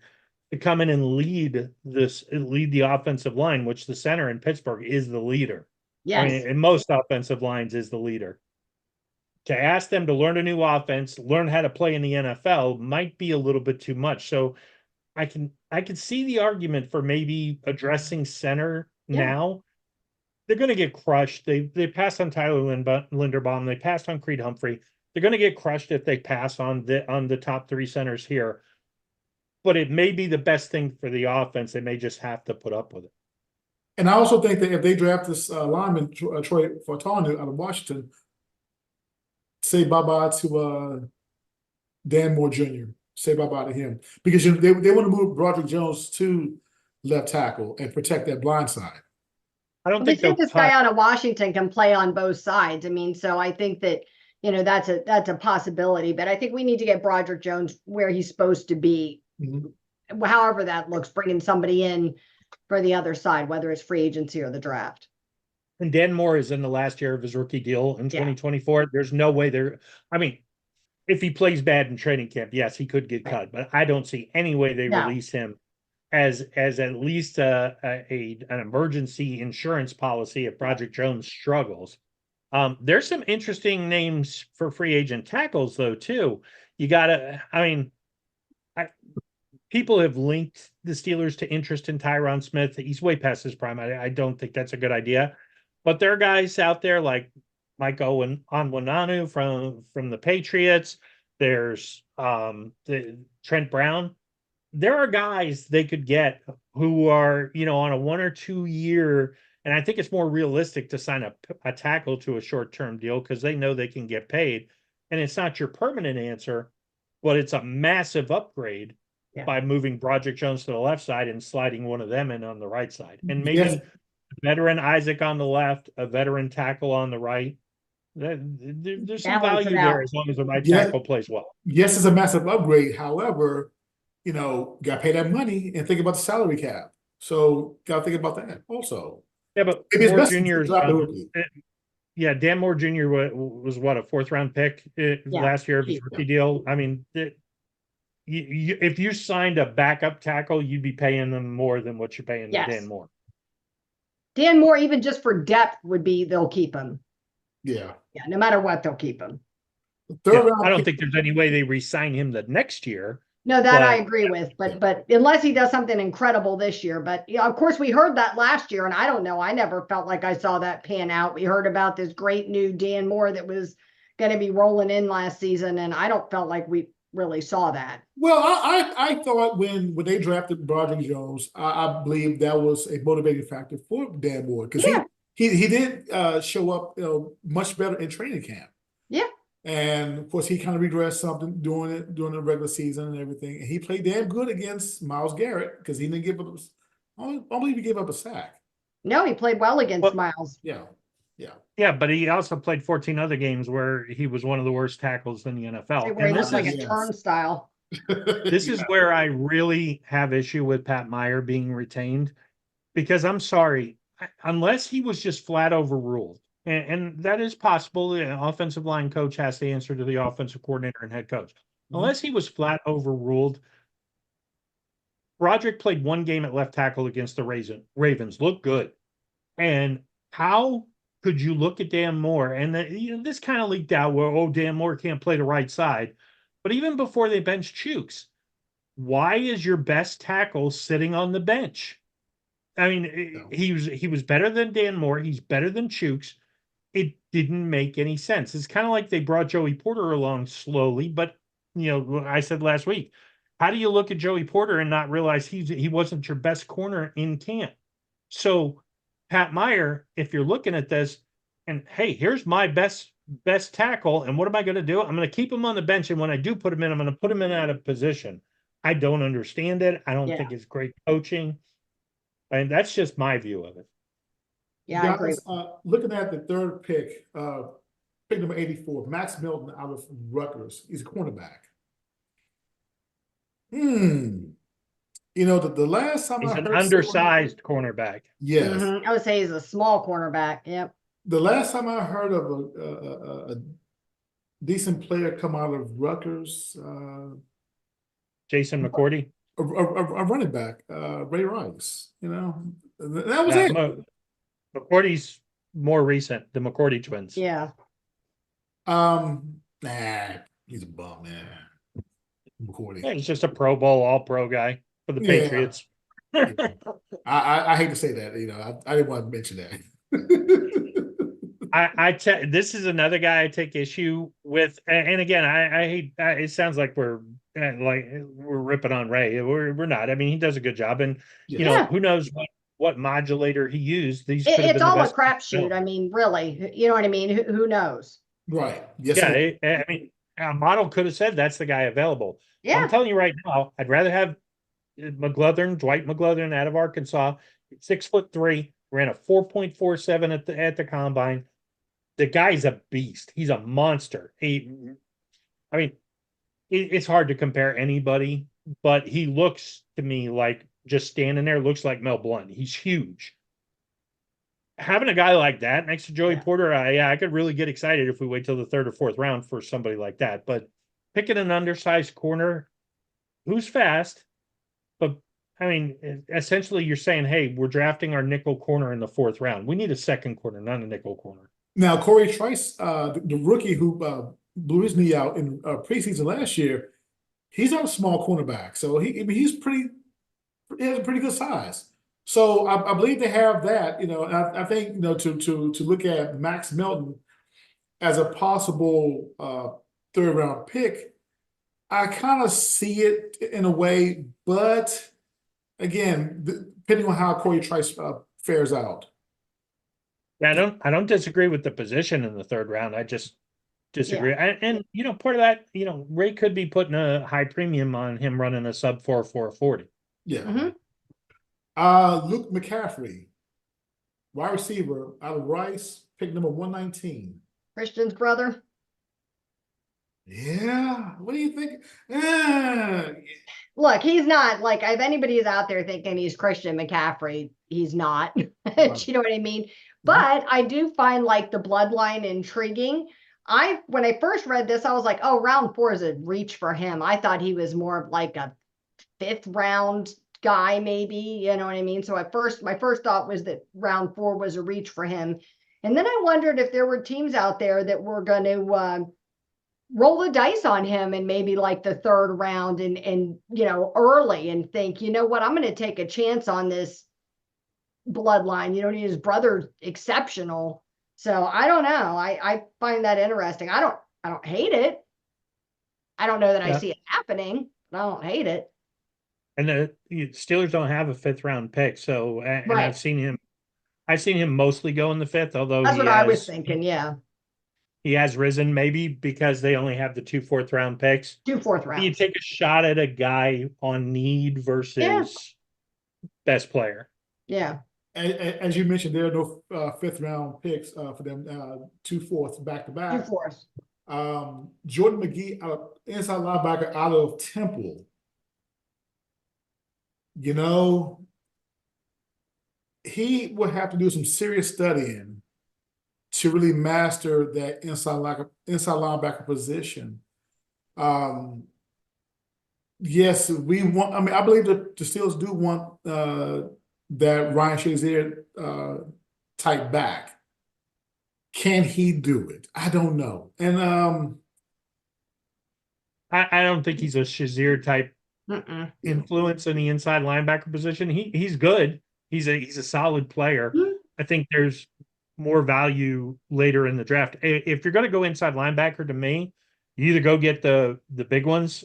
to come in and lead the offensive line, which the center in Pittsburgh is the leader. I Yes. mean, in most offensive lines is the leader. To ask them to learn a new offense, learn how to play in the NFL might be a little bit too much. So I can see the argument for maybe addressing center now. They're going to get crushed. They passed on Tyler Linderbaum. They passed on Creed Humphrey. They're going to get crushed if they pass on the top three centers here. But it may be the best thing for the offense. They may just have to put up with it. And I also think that if they draft this lineman, Troy Fautanu out of Washington, say bye-bye to Dan Moore Jr. Say bye-bye to him. Because they want to move Broderick Jones to left tackle and protect that blind side. I don't They think think this guy out of Washington can play on both sides. I mean, so I think that, that's a possibility. But I think we need to get Broderick Jones where he's supposed to be. However that looks, bringing somebody in for the other side, whether it's free agency or the draft. And Dan Moore is in the last year of his rookie deal in 2024. There's no way I mean, if he plays bad in training camp, yes, he could get cut, but I don't see any way they release him as at least an emergency insurance policy if Broderick Jones struggles. There's some interesting names for free agent tackles though too. People have linked the Steelers to interest in Tyron Smith. He's way past his prime. I don't think that's a good idea. But there are guys out there like Mike Onwenu from the Patriots. There's the Trent Brown. There are guys they could get who are, on a 1 or 2 year, and I think it's more realistic to sign a tackle to a short-term deal because they know they can get paid. And it's not your permanent answer, but it's a massive upgrade Yeah. by moving Broderick Jones to the left side and sliding one of them in on the right side. And maybe Yes. veteran Isaac on the left, a veteran tackle on the right. There's some Balance it value there out. as long as the right Yeah. tackle plays well. Yes, it's a massive upgrade. However, you know, got to pay that money and think about the salary cap. So got to think about that also. Yeah, but Maybe it's Moore best to Jr. drop the rookie. Yeah, Dan Moore Jr. was what, a 4th-round pick last year of his cheap. rookie deal. I mean, if you signed a backup tackle, you'd be paying them more than what you're paying Yes. Dan Moore. Dan Moore, even just for depth, would be they'll keep him. Yeah. Yeah, no matter what, they'll keep him. Third Yeah, round I don't pick. think there's any way they re-sign him the next year. No, that I But- agree with, but unless he does something incredible this year, but yeah, of course we heard that last year, and I don't know, I never felt like I saw that pan out. We heard about this great new Dan Moore that was going to be rolling in last season, and I don't felt like we really saw that. Well, I thought when they drafted Broderick Jones, I believe that was a motivating factor for Dan Moore because Yeah. he did show up, you know, much better in training camp. Yeah. And of course, he kind of regressed something during the regular season and everything. And he played damn good against Myles Garrett because he didn't give up. I believe he gave up a sack. No, he played well against Well- Miles. Yeah, yeah. Yeah, but he also played 14 other games where he was one of the worst tackles in the NFL. Where he And looks like a yes. turnstile. this is where I really have issue with Pat Meyer being retained, because I'm sorry, unless he was just flat overruled, and that is possible. The offensive line coach has to answer to the offensive coordinator and head coach. Unless he was flat overruled, Broderick played 1 game at left tackle against the Ravens, looked good. And how could you look at Dan Moore? And this kind of leaked out where, oh, Dan Moore can't play the right side. But even before they benched Chooks, why is your best tackle sitting on the bench? I mean, No. he was better than Dan Moore. He's better than Chooks. It didn't make any sense. It's kind of like they brought Joey Porter along slowly, but I said last week, how do you look at Joey Porter and not realize he wasn't your best corner in camp? So Pat Meyer, if you're looking at this, and hey, here's my best tackle, and what am I going to do? I'm going to keep him on the bench, and when I do put him in, I'm going to put him in out of position. I don't understand it. I don't think it's great coaching, and that's just my view of it. Yeah, I agree. Guys, looking at the third pick, pick number 84, Max Milton out of Rutgers. He's a cornerback. You know, the last time He's I an heard undersized cornerback. Yes. I would say he's a small cornerback. Yep. The last time I heard of a decent player come out of Rutgers, Jason McCourty. a running back, Ray Rice, you know, that was it. McCourty's more recent, the McCourty twins. Yeah. Nah, he's a bum, man. McCourty. Yeah, he's just a Pro Bowl, all-pro guy for the Yeah. Patriots. I hate to say that, you know, I didn't want to mention that. This is another guy I take issue with, and again, I hate. It sounds like we're ripping on Ray. We're not. I mean, he does a good job, and who knows what modulator he used. These could have been It's the all a best. crapshoot. I mean, really, you know what I mean? Who knows? Right. Yes. Yeah, I mean, a model could have said that's the guy available. Yeah. I'm telling you right now, I'd rather have Dwight McGlothern out of Arkansas, 6'3", ran a 4.47 at the combine. The guy's a beast. He's a monster. It's hard to compare anybody, but he looks to me like just standing there looks like Mel Blount. He's huge. Having a guy like that next to Joey Porter, I could really get excited if we wait till the 3rd or 4th round for somebody like that. But picking an undersized corner who's fast, but I mean, essentially you're saying, hey, we're drafting our nickel corner in the 4th round. We need a second corner, not a nickel corner. Now, Corey Trice, the rookie who blew his knee out in preseason last year, he's not a small cornerback, so he has a pretty good size. So I believe they have that, you know. And I think, you know, to look at Max Milton as a possible 3rd round pick, I kind of see it in a way, but again, depending on how Corey Trice fares out. Yeah, I don't disagree with the position in the 3rd round. I just disagree. And you know, part of that, you know, Ray could be putting a high premium on him running a sub 4.40. Yeah. Mhm. Luke McCaffrey, wide receiver out of Rice, pick number 119. Christian's brother. Yeah. What do you think? Yeah. Look, he's not like if anybody's out there thinking he's Christian McCaffrey, he's not. Right. You know what I mean? But I do find like the bloodline intriguing. When I first read this, I was like, oh, round 4 is a reach for him. I thought he was more of like a 5th round guy, maybe, you know what I mean? So my first thought was that round 4 was a reach for him. And then I wondered if there were teams out there that were going to roll the dice on him and maybe like the 3rd round and you know, early and think, you know what, I'm going to take a chance on this bloodline. You know, his brother's exceptional. So I don't know. I find that interesting. I don't hate it. I don't know that I Yeah. see it happening, but I don't hate it. And the Steelers don't have a 5th round pick, so and Right. I've seen him mostly go in the 5th, although That's what I was thinking. Yeah. he has risen, maybe because they only have the 2 4th round picks. 2 4th You rounds. take a shot at a guy on need versus best player. Yeah. As you mentioned, there are no 5th round picks for them, 2 4ths back to 2 back. 4ths. Jordan McGee, inside linebacker out of Temple. You know, he would have to do some serious studying to really master that inside linebacker position. Yes, we want. I mean, I believe that the Steelers do want that Ryan Shazier type back. Can he do it? I don't know. And I don't think he's a Shazier type Mm-mm. influence in the inside linebacker position. He's good. He's a solid player. Mhm. I think there's more value later in the draft. If you're going to go inside linebacker, to me, you either go get the big ones,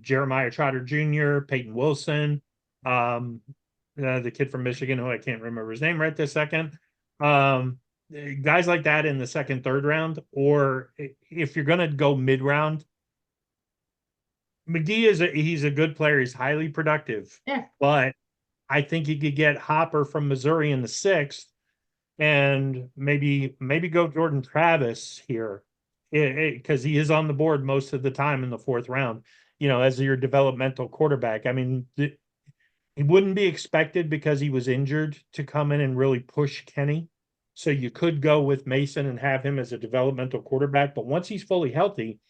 Jeremiah Trotter Jr., Peyton Wilson, the kid from Michigan who I can't remember his name right this second. Guys like that in the 2nd, 3rd round, or if you're going to go mid round, McGee he's a good player. He's highly productive. Yeah. But I think you could get Hopper from Missouri in the 6th and maybe go Jordan Travis here because he is on the board most of the time in the 4th round, you know, as your developmental quarterback. I mean, he wouldn't be expected because he was injured to come in and really push Kenny. So you could go with Mason and have him as a developmental quarterback. But once he's fully healthy,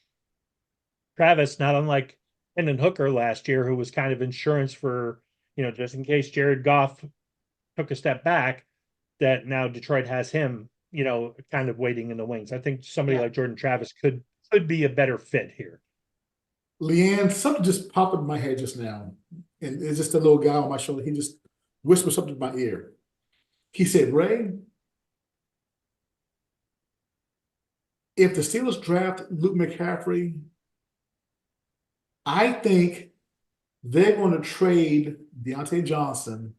Travis, not unlike Hendon Hooker last year, who was kind of insurance for, you know, just in case Jared Goff took a step back, that now Detroit has him, you know, kind of waiting in the wings. I think somebody like Jordan Travis could be a better fit here. Leanne, something just popped in my head just now, and it's just a little guy on my shoulder. He just whispered something in my ear. He said, Ray, if the Steelers draft Luke McCaffrey, I think they're going to trade Deontay Johnson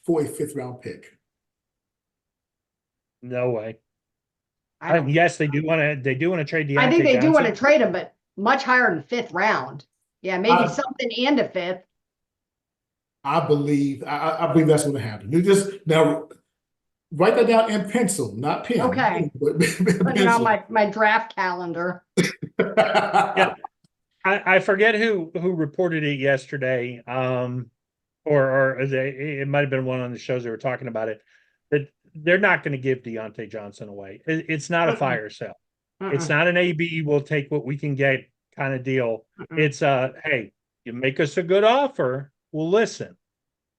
for a 5th round pick. No way. Yes, they do want to trade Deontay I think they Johnson. do want to trade him, but much higher than 5th round. Yeah, maybe something and a 5th. I believe that's going to happen. You just now write that down in pencil, not pen. Okay. But Put it on my draft calendar. Yeah. I forget who reported it yesterday. Or it might have been one on the shows they were talking about it. That they're not going to give Deontay Johnson away. It's not a fire sale. It's not an AB. We'll take what we can get kind of deal. It's hey, you make us a good offer, we'll listen.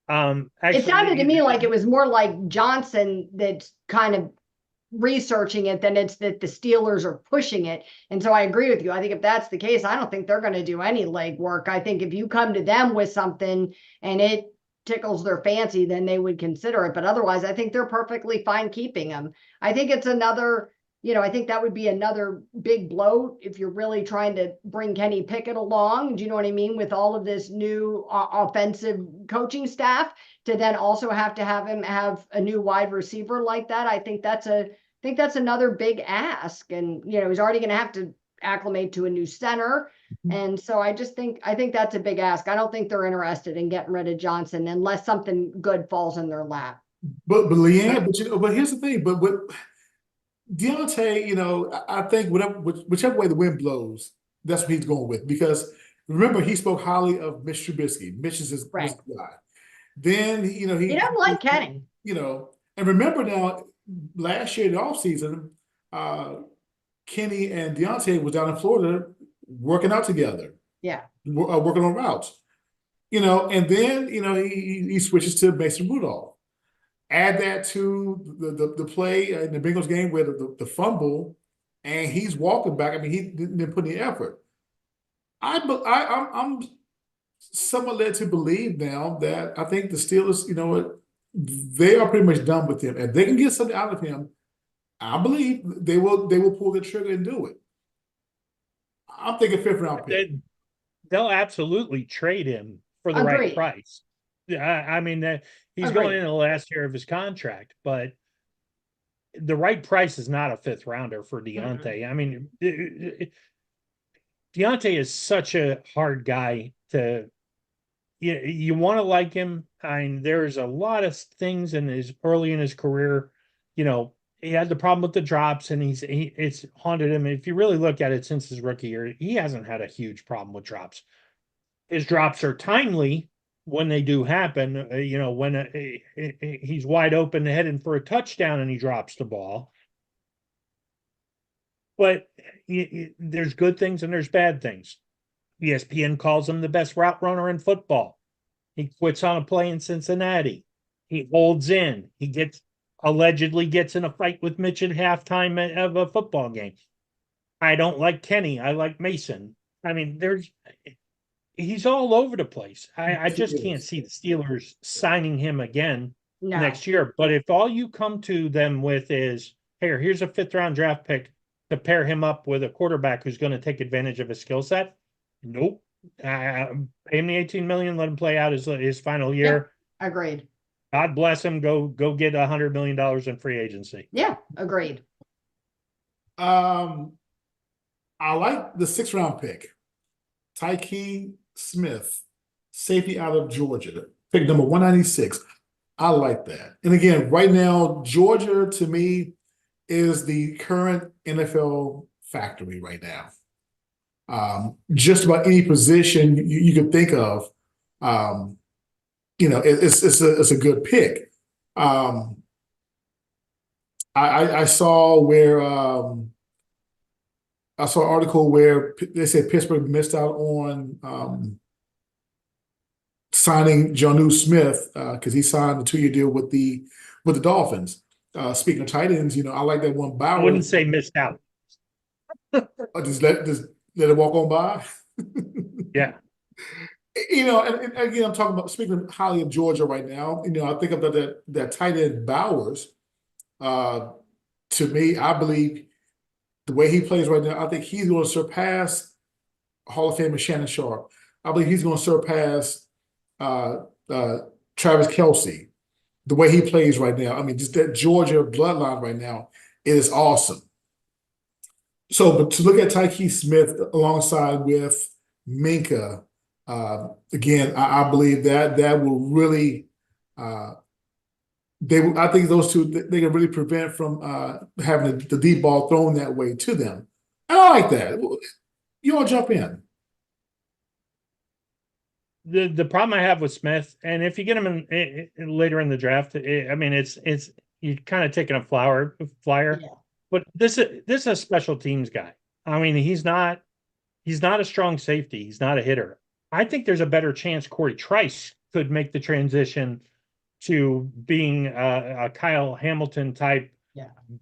Actually, it sounded to me like it was more like Johnson that's kind of researching it than it's that the Steelers are pushing it. And so I agree with you. I think if that's the case, I don't think they're going to do any legwork. I think if you come to them with something and it tickles their fancy, then they would consider it. But otherwise, I think they're perfectly fine keeping them. I think it's another, you know, I think that would be another big blow if you're really trying to bring Kenny Pickett along. Do you know what I mean? With all of this new offensive coaching staff, to then also have to have him have a new wide receiver like that. I think that's think that's another big ask. And, he's already going to have to acclimate to a new center. And so I think that's a big ask. I don't think they're interested in getting rid of Johnson unless something good falls in their lap. But Leanne, but here's the thing. But Deontay, I think whichever way the wind blows, that's what he's going with. Because remember, he spoke highly of Mitch Trubisky. Mitch is his guy. Then he doesn't like Kenny. And remember now, last year in the offseason, Kenny and Deontay was down in Florida working out together. Yeah. Working on routes. And then he switches to Mason Rudolph. Add that to the play in the Bengals game where the fumble, and he's walking back. I mean, he didn't put any effort. I'm somewhat led to believe now that I think the Steelers, they are pretty much done with him. If they can get something out of him, I believe they will pull the trigger and do it. I'm thinking 5th round pick. They'll absolutely trade him for the right price. I mean, he's going into the last year of his contract, but the right price is not a 5th rounder for Deontay. I mean, Deontay is such a hard guy to. You want to like him. I mean, there's a lot of things early in his career. He had the problem with the drops, and it's haunted him. If you really look at it since his rookie year, he hasn't had a huge problem with drops. His drops are timely when they do happen. When he's wide open heading for a touchdown and he drops the ball. But there's good things and there's bad things. ESPN calls him the best route runner in football. He quits on a play in Cincinnati. He holds in. He allegedly gets in a fight with Mitch at halftime of a football game. I don't like Kenny. I like Mason. I mean, he's all over the place. I just can't see the Steelers signing him again next year. But if all you come to them with is, hey, here's a 5th round draft pick to pair him up with a quarterback who's going to take advantage of his skill set, nope. Pay him the $18 million, let him play out his final year. Yeah, agreed. God bless him. Go get $100 million in free agency. Yeah, agreed. I like the 6th round pick, Tyke Smith, safety out of Georgia, pick number 196. I like that. And again, right now, Georgia to me is the current NFL factory right now. Just about any position you could think of, it's a good pick. I saw where I saw an article where they said Pittsburgh missed out on signing Jonnu Smith because he signed a 2-year deal with the Dolphins. Speaking of tight ends, I like that one. Bauer. I wouldn't say missed out. Just let it walk on by. Yeah. And again, I'm talking about speaking highly of Georgia right now. I think about that tight end Bowers. To me, I believe the way he plays right now, I think he's going to surpass Hall of Famer Shannon Sharp. I believe he's going to surpass Travis Kelce. The way he plays right now, I mean, just that Georgia bloodline right now, it is awesome. So, but to look at Tyke Smith alongside with Minka, again, I believe that will really, I think those two, they can really prevent from having the deep ball thrown that way to them. And I like that. You all jump in. The problem I have with Smith, and if you get him in later in the draft, it's you're kind of taking a flyer. Yeah. But this is a special teams guy. I mean, he's not a strong safety. He's not a hitter. I think there's a better chance Corey Trice could make the transition to being a Kyle Hamilton type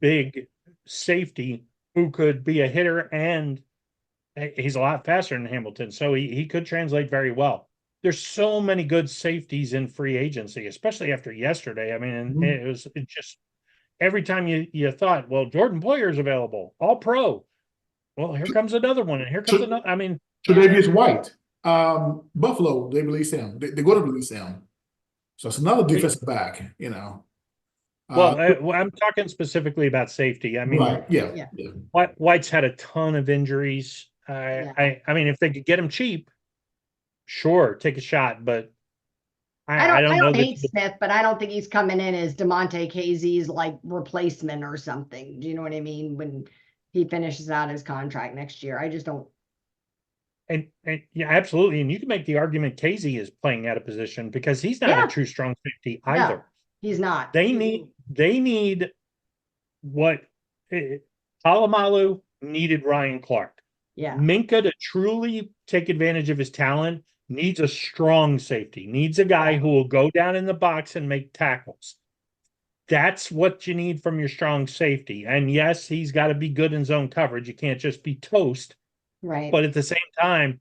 big safety who could be a hitter, and he's a lot faster than Hamilton. So he could translate very well. There's so many good safeties in free agency, especially after yesterday. I mean, it was just every time you thought, well, Jordan Poyer's available, all pro. Well, here comes another one, and here comes another. I mean, Tre'Davious White, Buffalo, they released him. They're going to release him. So it's another defensive back, Well, I'm talking specifically about safety. I mean, right, yeah, Yeah. yeah. White's had a ton of injuries. Yeah. I mean, if they could get him cheap, sure, take a shot. But I I don't know don't that. hate Smith, but I don't think he's coming in as DeMonte Casey's like replacement or something. Do you know what I mean? When he finishes out his contract next year, I just don't. And yeah, absolutely. And you can make the argument Casey is playing out of position because he's not a Yeah, true strong safety no, either. he's not. They need what Palomalu needed Ryan Clark. Yeah, Minka, to truly take advantage of his talent, needs a strong safety, needs a guy Yeah. who will go down in the box and make tackles. That's what you need from your strong safety. And yes, he's got to be good in zone coverage. You can't just be toast. right. But at the same time,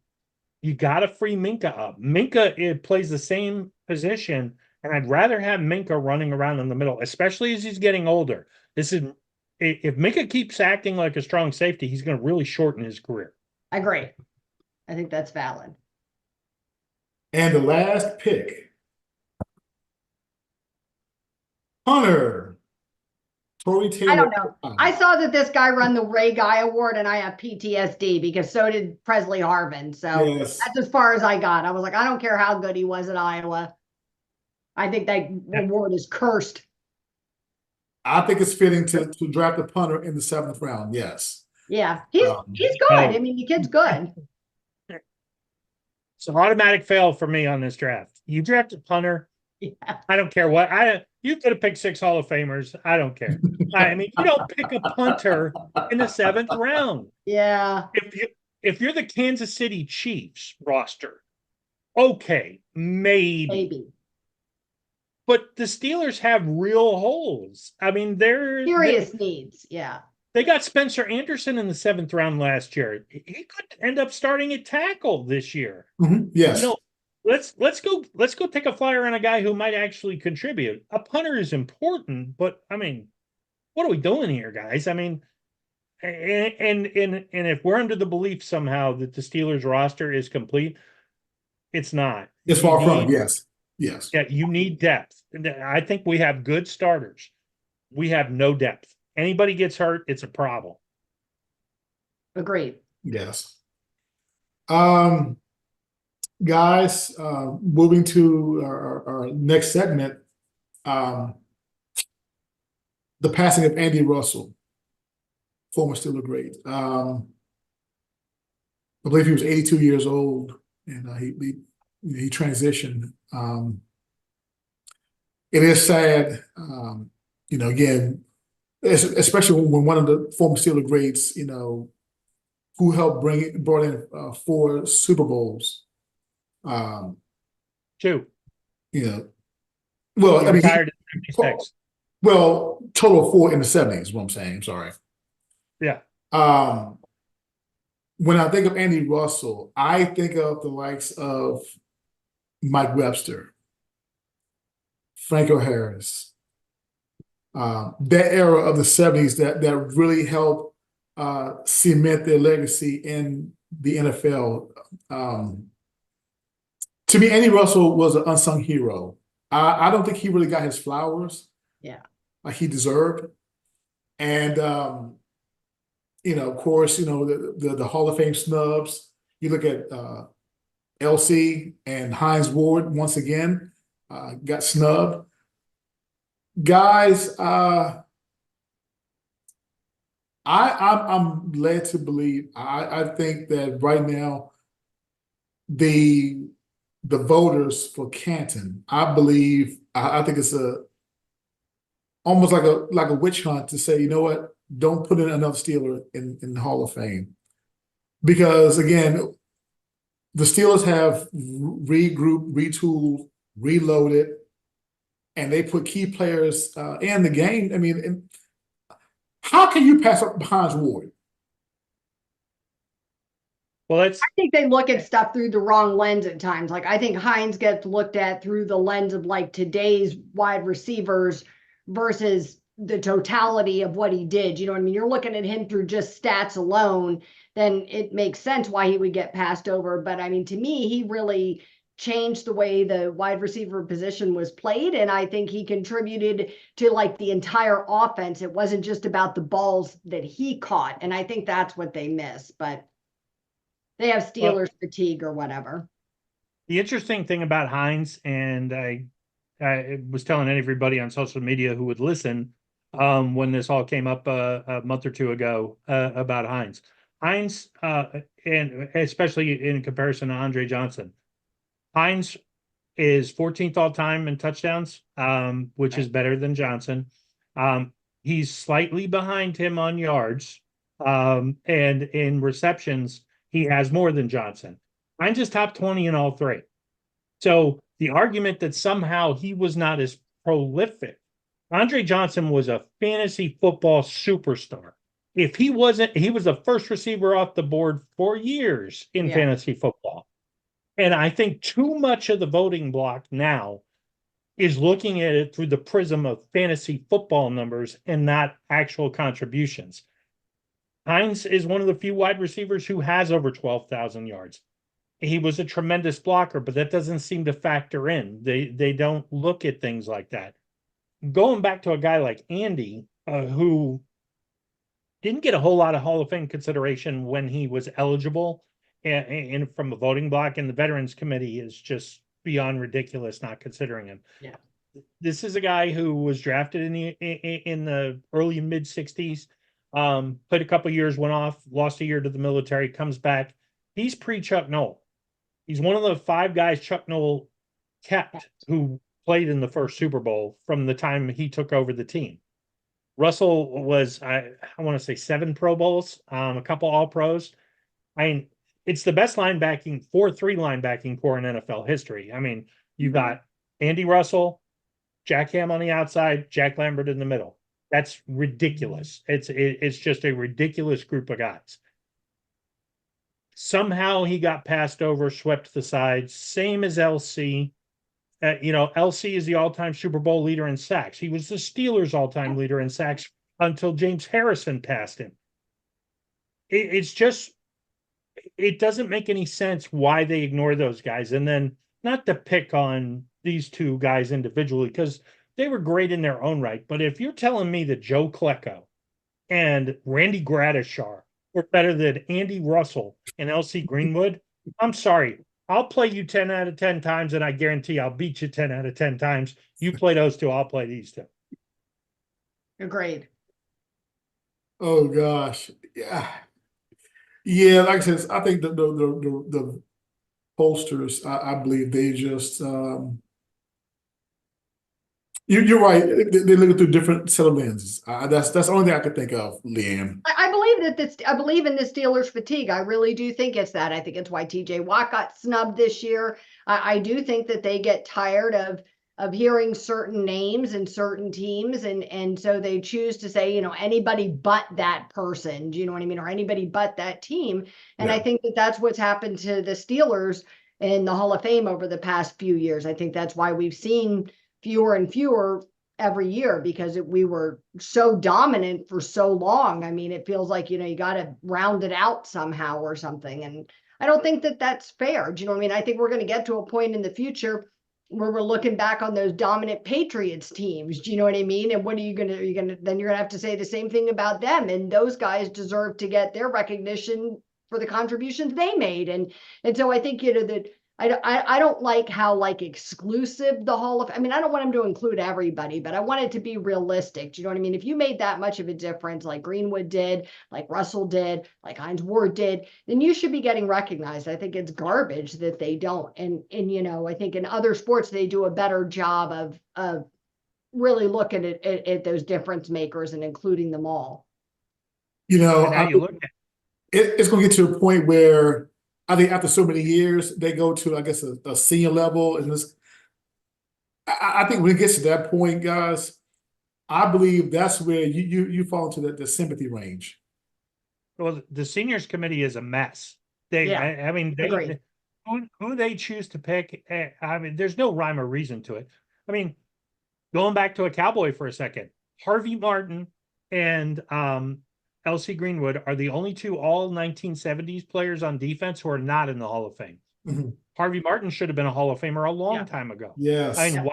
you got to free Minka up. Minka plays the same position, and I'd rather have Minka running around in the middle, especially as he's getting older. This is if Minka keeps acting like a strong safety, he's going to really shorten his career. I agree. I think that's valid. And the last pick, Hunter, Tory Taylor. I don't know. I saw that this guy won the Ray Guy Award, and I have PTSD because so did Presley Harvin. So Yes. that's as far as I got. I was like, I don't care how good he was at Iowa. I think that award is cursed. I think it's fitting to draft a punter in the 7th round. Yes. Yeah, he's good. I mean, the kid's good. It's an automatic fail for me on this draft. You draft a punter. Yeah. I don't care what you could have picked 6 Hall of Famers. I don't care. I mean, you don't pick a punter in the 7th round. Yeah. If you're the Kansas City Chiefs roster, okay, maybe. But the Steelers have real holes. I mean, they're serious needs. Yeah. They got Spencer Anderson in the 7th round last year. He could end up starting at tackle this year. Mm-hmm. Yes. You know, let's go take a flyer on a guy who might actually contribute. A punter is important, but I mean, what are we doing here, guys? I mean, and if we're under the belief somehow that the Steelers roster is complete, it's not. It's far from. Yes. Yes. Yeah, you need depth. I think we have good starters. We have no depth. Anybody gets hurt, it's a problem. Agreed. Yes. Guys, moving to our next segment, the passing of Andy Russell, former Steeler great. I believe he was 82 years old, and he transitioned. It is sad, again, especially when one of the former Steeler greats, who helped brought in 4 Super Bowls. 2. Well, He I mean, retired in 76. well, total of 4 in the 70s is what I'm saying. I'm sorry. Yeah. When I think of Andy Russell, I think of the likes of Mike Webster, Franco Harris, that era of the 70s that really helped cement their legacy in the NFL. To me, Andy Russell was an unsung hero. I don't think he really got his flowers. Yeah. Like he deserved. And of course, the Hall of Fame snubs. You look at LC and Hines Ward once again got snubbed. Guys, I'm led to believe. I think that right now the voters for Canton, I believe, I think it's almost like a witch hunt to say, you know what, don't put in another Steeler in the Hall of Fame. Because again, the Steelers have regrouped, retooled, reloaded, and they put key players in the game. I mean, how can you pass up Hines Ward? Well, I think they look at stuff through the wrong lens at times. Like I think Hines gets looked at through the lens of like today's wide receivers versus the totality of what he did. You know what I mean? You're looking at him through just stats alone, then it makes sense why he would get passed over. But I mean, to me, he really changed the way the wide receiver position was played. And I think he contributed to like the entire offense. It wasn't just about the balls that he caught. And I think that's what they miss, but they have Steelers fatigue or whatever. The interesting thing about Hines, and I was telling everybody on social media who would listen when this all came up a month or two ago about Hines. Hines, and especially in comparison to Andre Johnson, Hines is 14th all time in touchdowns, which is better than Johnson. He's slightly behind him on yards, and in receptions, he has more than Johnson. Hines is top 20 in all three. So the argument that somehow he was not as prolific, Andre Johnson was a fantasy football superstar. If he wasn't, he was the first receiver off the board for years in fantasy football. And I think too much of the voting block now is looking at it through the prism of fantasy football numbers and not actual contributions. Hines is one of the few wide receivers who has over 12,000 yards. He was a tremendous blocker, but that doesn't seem to factor in. They don't look at things like that. Going back to a guy like Andy, who didn't get a whole lot of Hall of Fame consideration when he was eligible, and from a voting block, and the Veterans Committee is just beyond ridiculous not considering him. Yeah. This is a guy who was drafted in the early mid 60s, played a couple years, went off, lost a year to the military, comes back. He's pre-Chuck Noll. He's one of the 5 guys Chuck Noll kept who played in the first Super Bowl from the time he took over the team. Russell was, I want to say 7 Pro Bowls, a couple All-Pros. I mean, it's the best linebacking, 4-3 linebacking core in NFL history. I mean, you got Andy Russell, Jack Ham on the outside, Jack Lambert in the middle. That's ridiculous. It's just a ridiculous group of guys. Somehow he got passed over, swept to the side, same as LC. LC is the all-time Super Bowl leader in sacks. He was the Steelers' all-time leader in sacks until James Harrison passed him. It's just, it doesn't make any sense why they ignore those guys. And then, not to pick on these 2 guys individually, because they were great in their own right. But if you're telling me that Joe Klecko and Randy Gradishar were better than Andy Russell and LC Greenwood, I'm sorry. I'll play you 10 out of 10 times, and I guarantee I'll beat you 10 out of 10 times. You play those 2, I'll play these 2. Agreed. Oh gosh. Yeah. Yeah, like I said, I think the pollsters, I believe they just you're right. They look through different set of lenses. That's the only thing I could think of, Leanne. I believe that I believe in the Steelers fatigue. I really do think it's that. I think it's why TJ Watt got snubbed this year. I do think that they get tired of hearing certain names and certain teams, and so they choose to say, anybody but that person. Do you know what I mean? Or anybody but that team. And I think that that's what's happened to the Steelers in the Hall of Fame over the past few years. I think that's why we've seen fewer and fewer every year, because we were so dominant for so long. I mean, it feels like, you got to round it out somehow or something. And I don't think that that's fair. Do you know what I mean? I think we're going to get to a point in the future where we're looking back on those dominant Patriots teams. Do you know what I mean? And what then you're going to have to say the same thing about them. And those guys deserve to get their recognition for the contributions they made. And so I think, that I don't like how exclusive the Hall of, I don't want them to include everybody, but I want it to be realistic. Do you know what I mean? If you made that much of a difference, like Greenwood did, like Russell did, like Hines Ward did, then you should be getting recognized. I think it's garbage that they don't. And I think in other sports, they do a better job of really looking at those difference makers and including them all. You look at it's going to get to a point where I think after so many years, they go to, I guess, a senior level. And I think when it gets to that point, guys, I believe that's where you fall into the sympathy range. Well, the seniors committee is a mess. They who they choose to pick. There's no rhyme or reason to it. Going back to a Cowboy for a second, Harvey Martin and LC Greenwood are the only 2 all 1970s players on defense who are not in the Hall of Fame. Mhm. Harvey Martin should have been a Hall of Famer a long Yeah. time ago. Yes. I mean,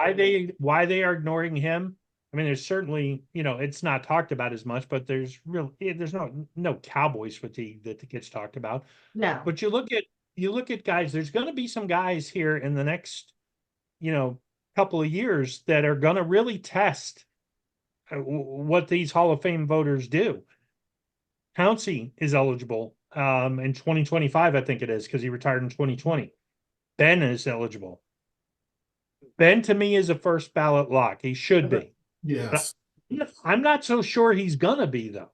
why they are ignoring him? I mean, there's certainly, it's not talked about as much, but there's no Cowboys fatigue that gets talked about. No, But you look at guys, there's going to be some guys here in the next, couple of years that are going to really test what these Hall of Fame voters do. Pouncey is eligible in 2025, I think it is, because he retired in 2020. Ben is eligible. Ben, to me, is a first ballot lock. He should be. Yes. I'm not so sure he's gonna be, though,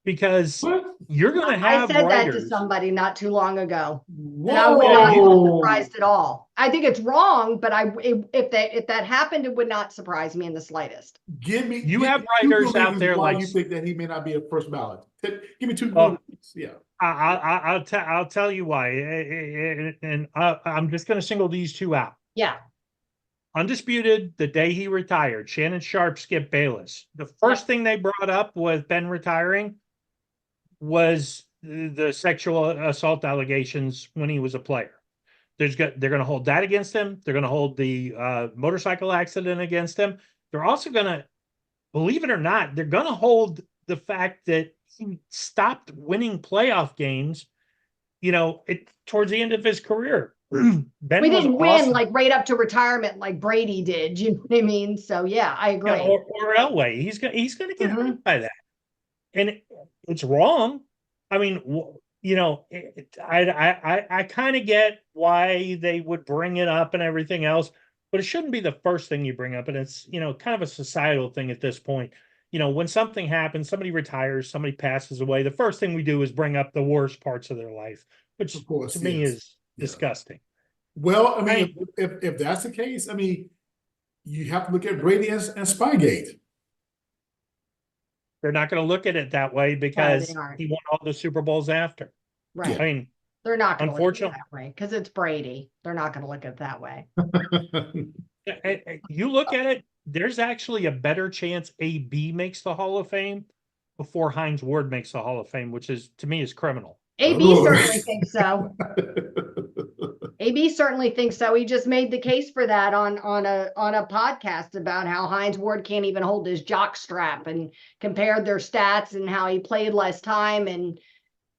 because What? you're gonna I have said that to writers. somebody not too long ago, and I would not be Whoa. surprised at all. I think it's wrong, but if that happened, it would not surprise me in the slightest. Give me You give have me two writers good out reasons there why like you think that he may not be a first ballot. Give me two Well, good reasons. Yeah. I'll tell you why, and I'm just gonna single these two out. Yeah, Undisputed, the day he retired, Shannon Sharp, Skip Bayless. The first thing they brought up with Ben retiring was the sexual assault allegations when he was a player. They're going to hold that against him. They're going to hold the motorcycle accident against him. They're also going to, believe it or not, they're going to hold the fact that he stopped winning playoff games, towards the end of his career. Ben we was didn't win awesome. like right up to retirement like Brady did. You know what I mean? So yeah, I agree. Or Elway. He's going to get Mhm. hurt by that. And it's wrong. I mean, I kind of get why they would bring it up and everything else, but it shouldn't be the first thing you bring up. And it's, kind of a societal thing at this point. When something happens, somebody retires, somebody passes away, the first thing we do is bring up the worst parts of their life, which Of course, to me yes. is disgusting. Well, I mean, Right. if that's the case, I mean, you have to look at Brady and Spygate. They're not going to look at it that way because aren't. he won all the Super Bowls after. Right. I mean, They're not going to look at it unfortunately, that way because it's Brady. They're not going to look at it that way. you look at it, there's actually a better chance AB makes the Hall of Fame before Hines Ward makes the Hall of Fame, which is, to me, is criminal. AB certainly thinks so. AB certainly thinks so. He just made the case for that on a podcast about how Hines Ward can't even hold his jock strap and compared their stats and how he played less time and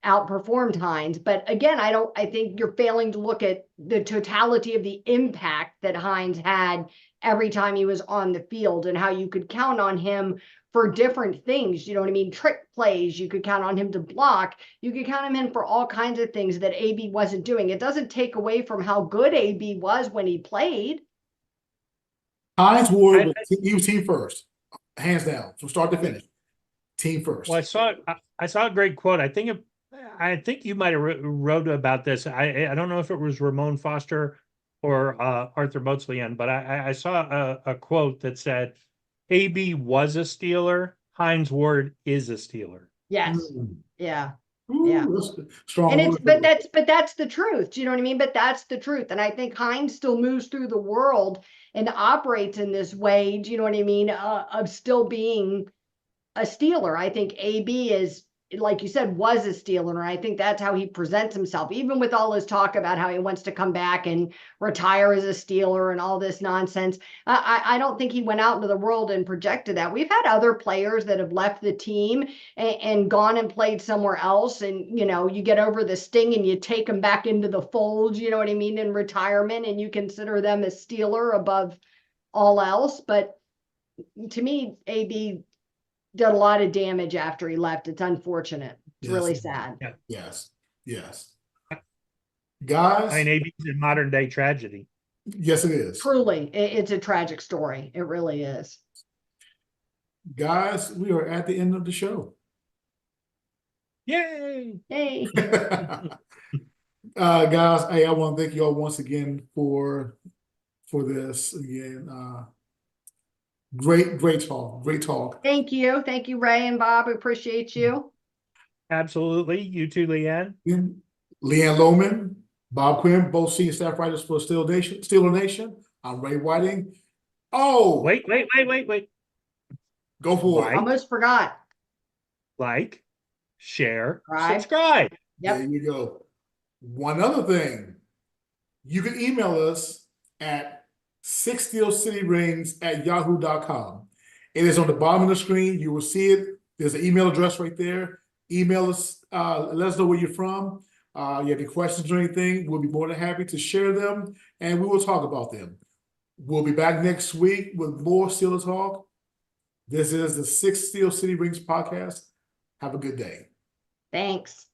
outperformed Hines. But again, I think you're failing to look at the totality of the impact that Hines had every time he was on the field and how you could count on him for different things. You know what I mean? Trick plays, you could count on him to block. You could count him in for all kinds of things that AB wasn't doing. It doesn't take away from how good AB was when he played. Hines Ward, he was team first, hands down, from start to finish. Team first. Well, I saw a great quote. I think you might have wrote about this. I don't know if it was Ramon Foster or Arthur Motzlian, but I saw a quote that said, AB was a Steeler, Hines Ward is a Steeler. Yes. Yeah. Ooh, Yeah. that's strong. And that's the truth. Do you know what I mean? But that's the truth. And I think Hines still moves through the world and operates in this way. Do you know what I mean? Of still being a Steeler. I think AB is, like you said, was a Steeler. And I think that's how he presents himself, even with all his talk about how he wants to come back and retire as a Steeler and all this nonsense. I don't think he went out into the world and projected that. We've had other players that have left the team and gone and played somewhere else. And, you get over the sting and you take them back into the fold, you know what I mean, in retirement, and you consider them a Steeler above all else. But to me, AB did a lot of damage after he left. It's unfortunate. It's really sad. Yes. Guys. I mean, AB's a modern day tragedy. Yes, it is. Truly, it's a tragic story. It really is. Guys, we are at the end of the show. Yay! Hey. Guys, hey, I want to thank you all once again for this again. Great talk. Thank you, Ray and Bob. We appreciate you. Absolutely. You too, Leanne. Leanne Lohman, Bob Quinn, both senior staff writers for Steeler Nation. I'm Ray Whiting. Oh, wait. Go for it. Almost forgot. Like, share, Subscribe. subscribe. Yep. There you go. One other thing. you can email us at sixsteelcityrings@yahoo.com. It is on the bottom of the screen. You will see it. There's an email address right there. Email us, let us know where you're from. You have any questions or anything, we'll be more than happy to share them, and we will talk about them. We'll be back next week with more Steelers talk. This is the Six Steel City Rings podcast. Have a good day. Thanks.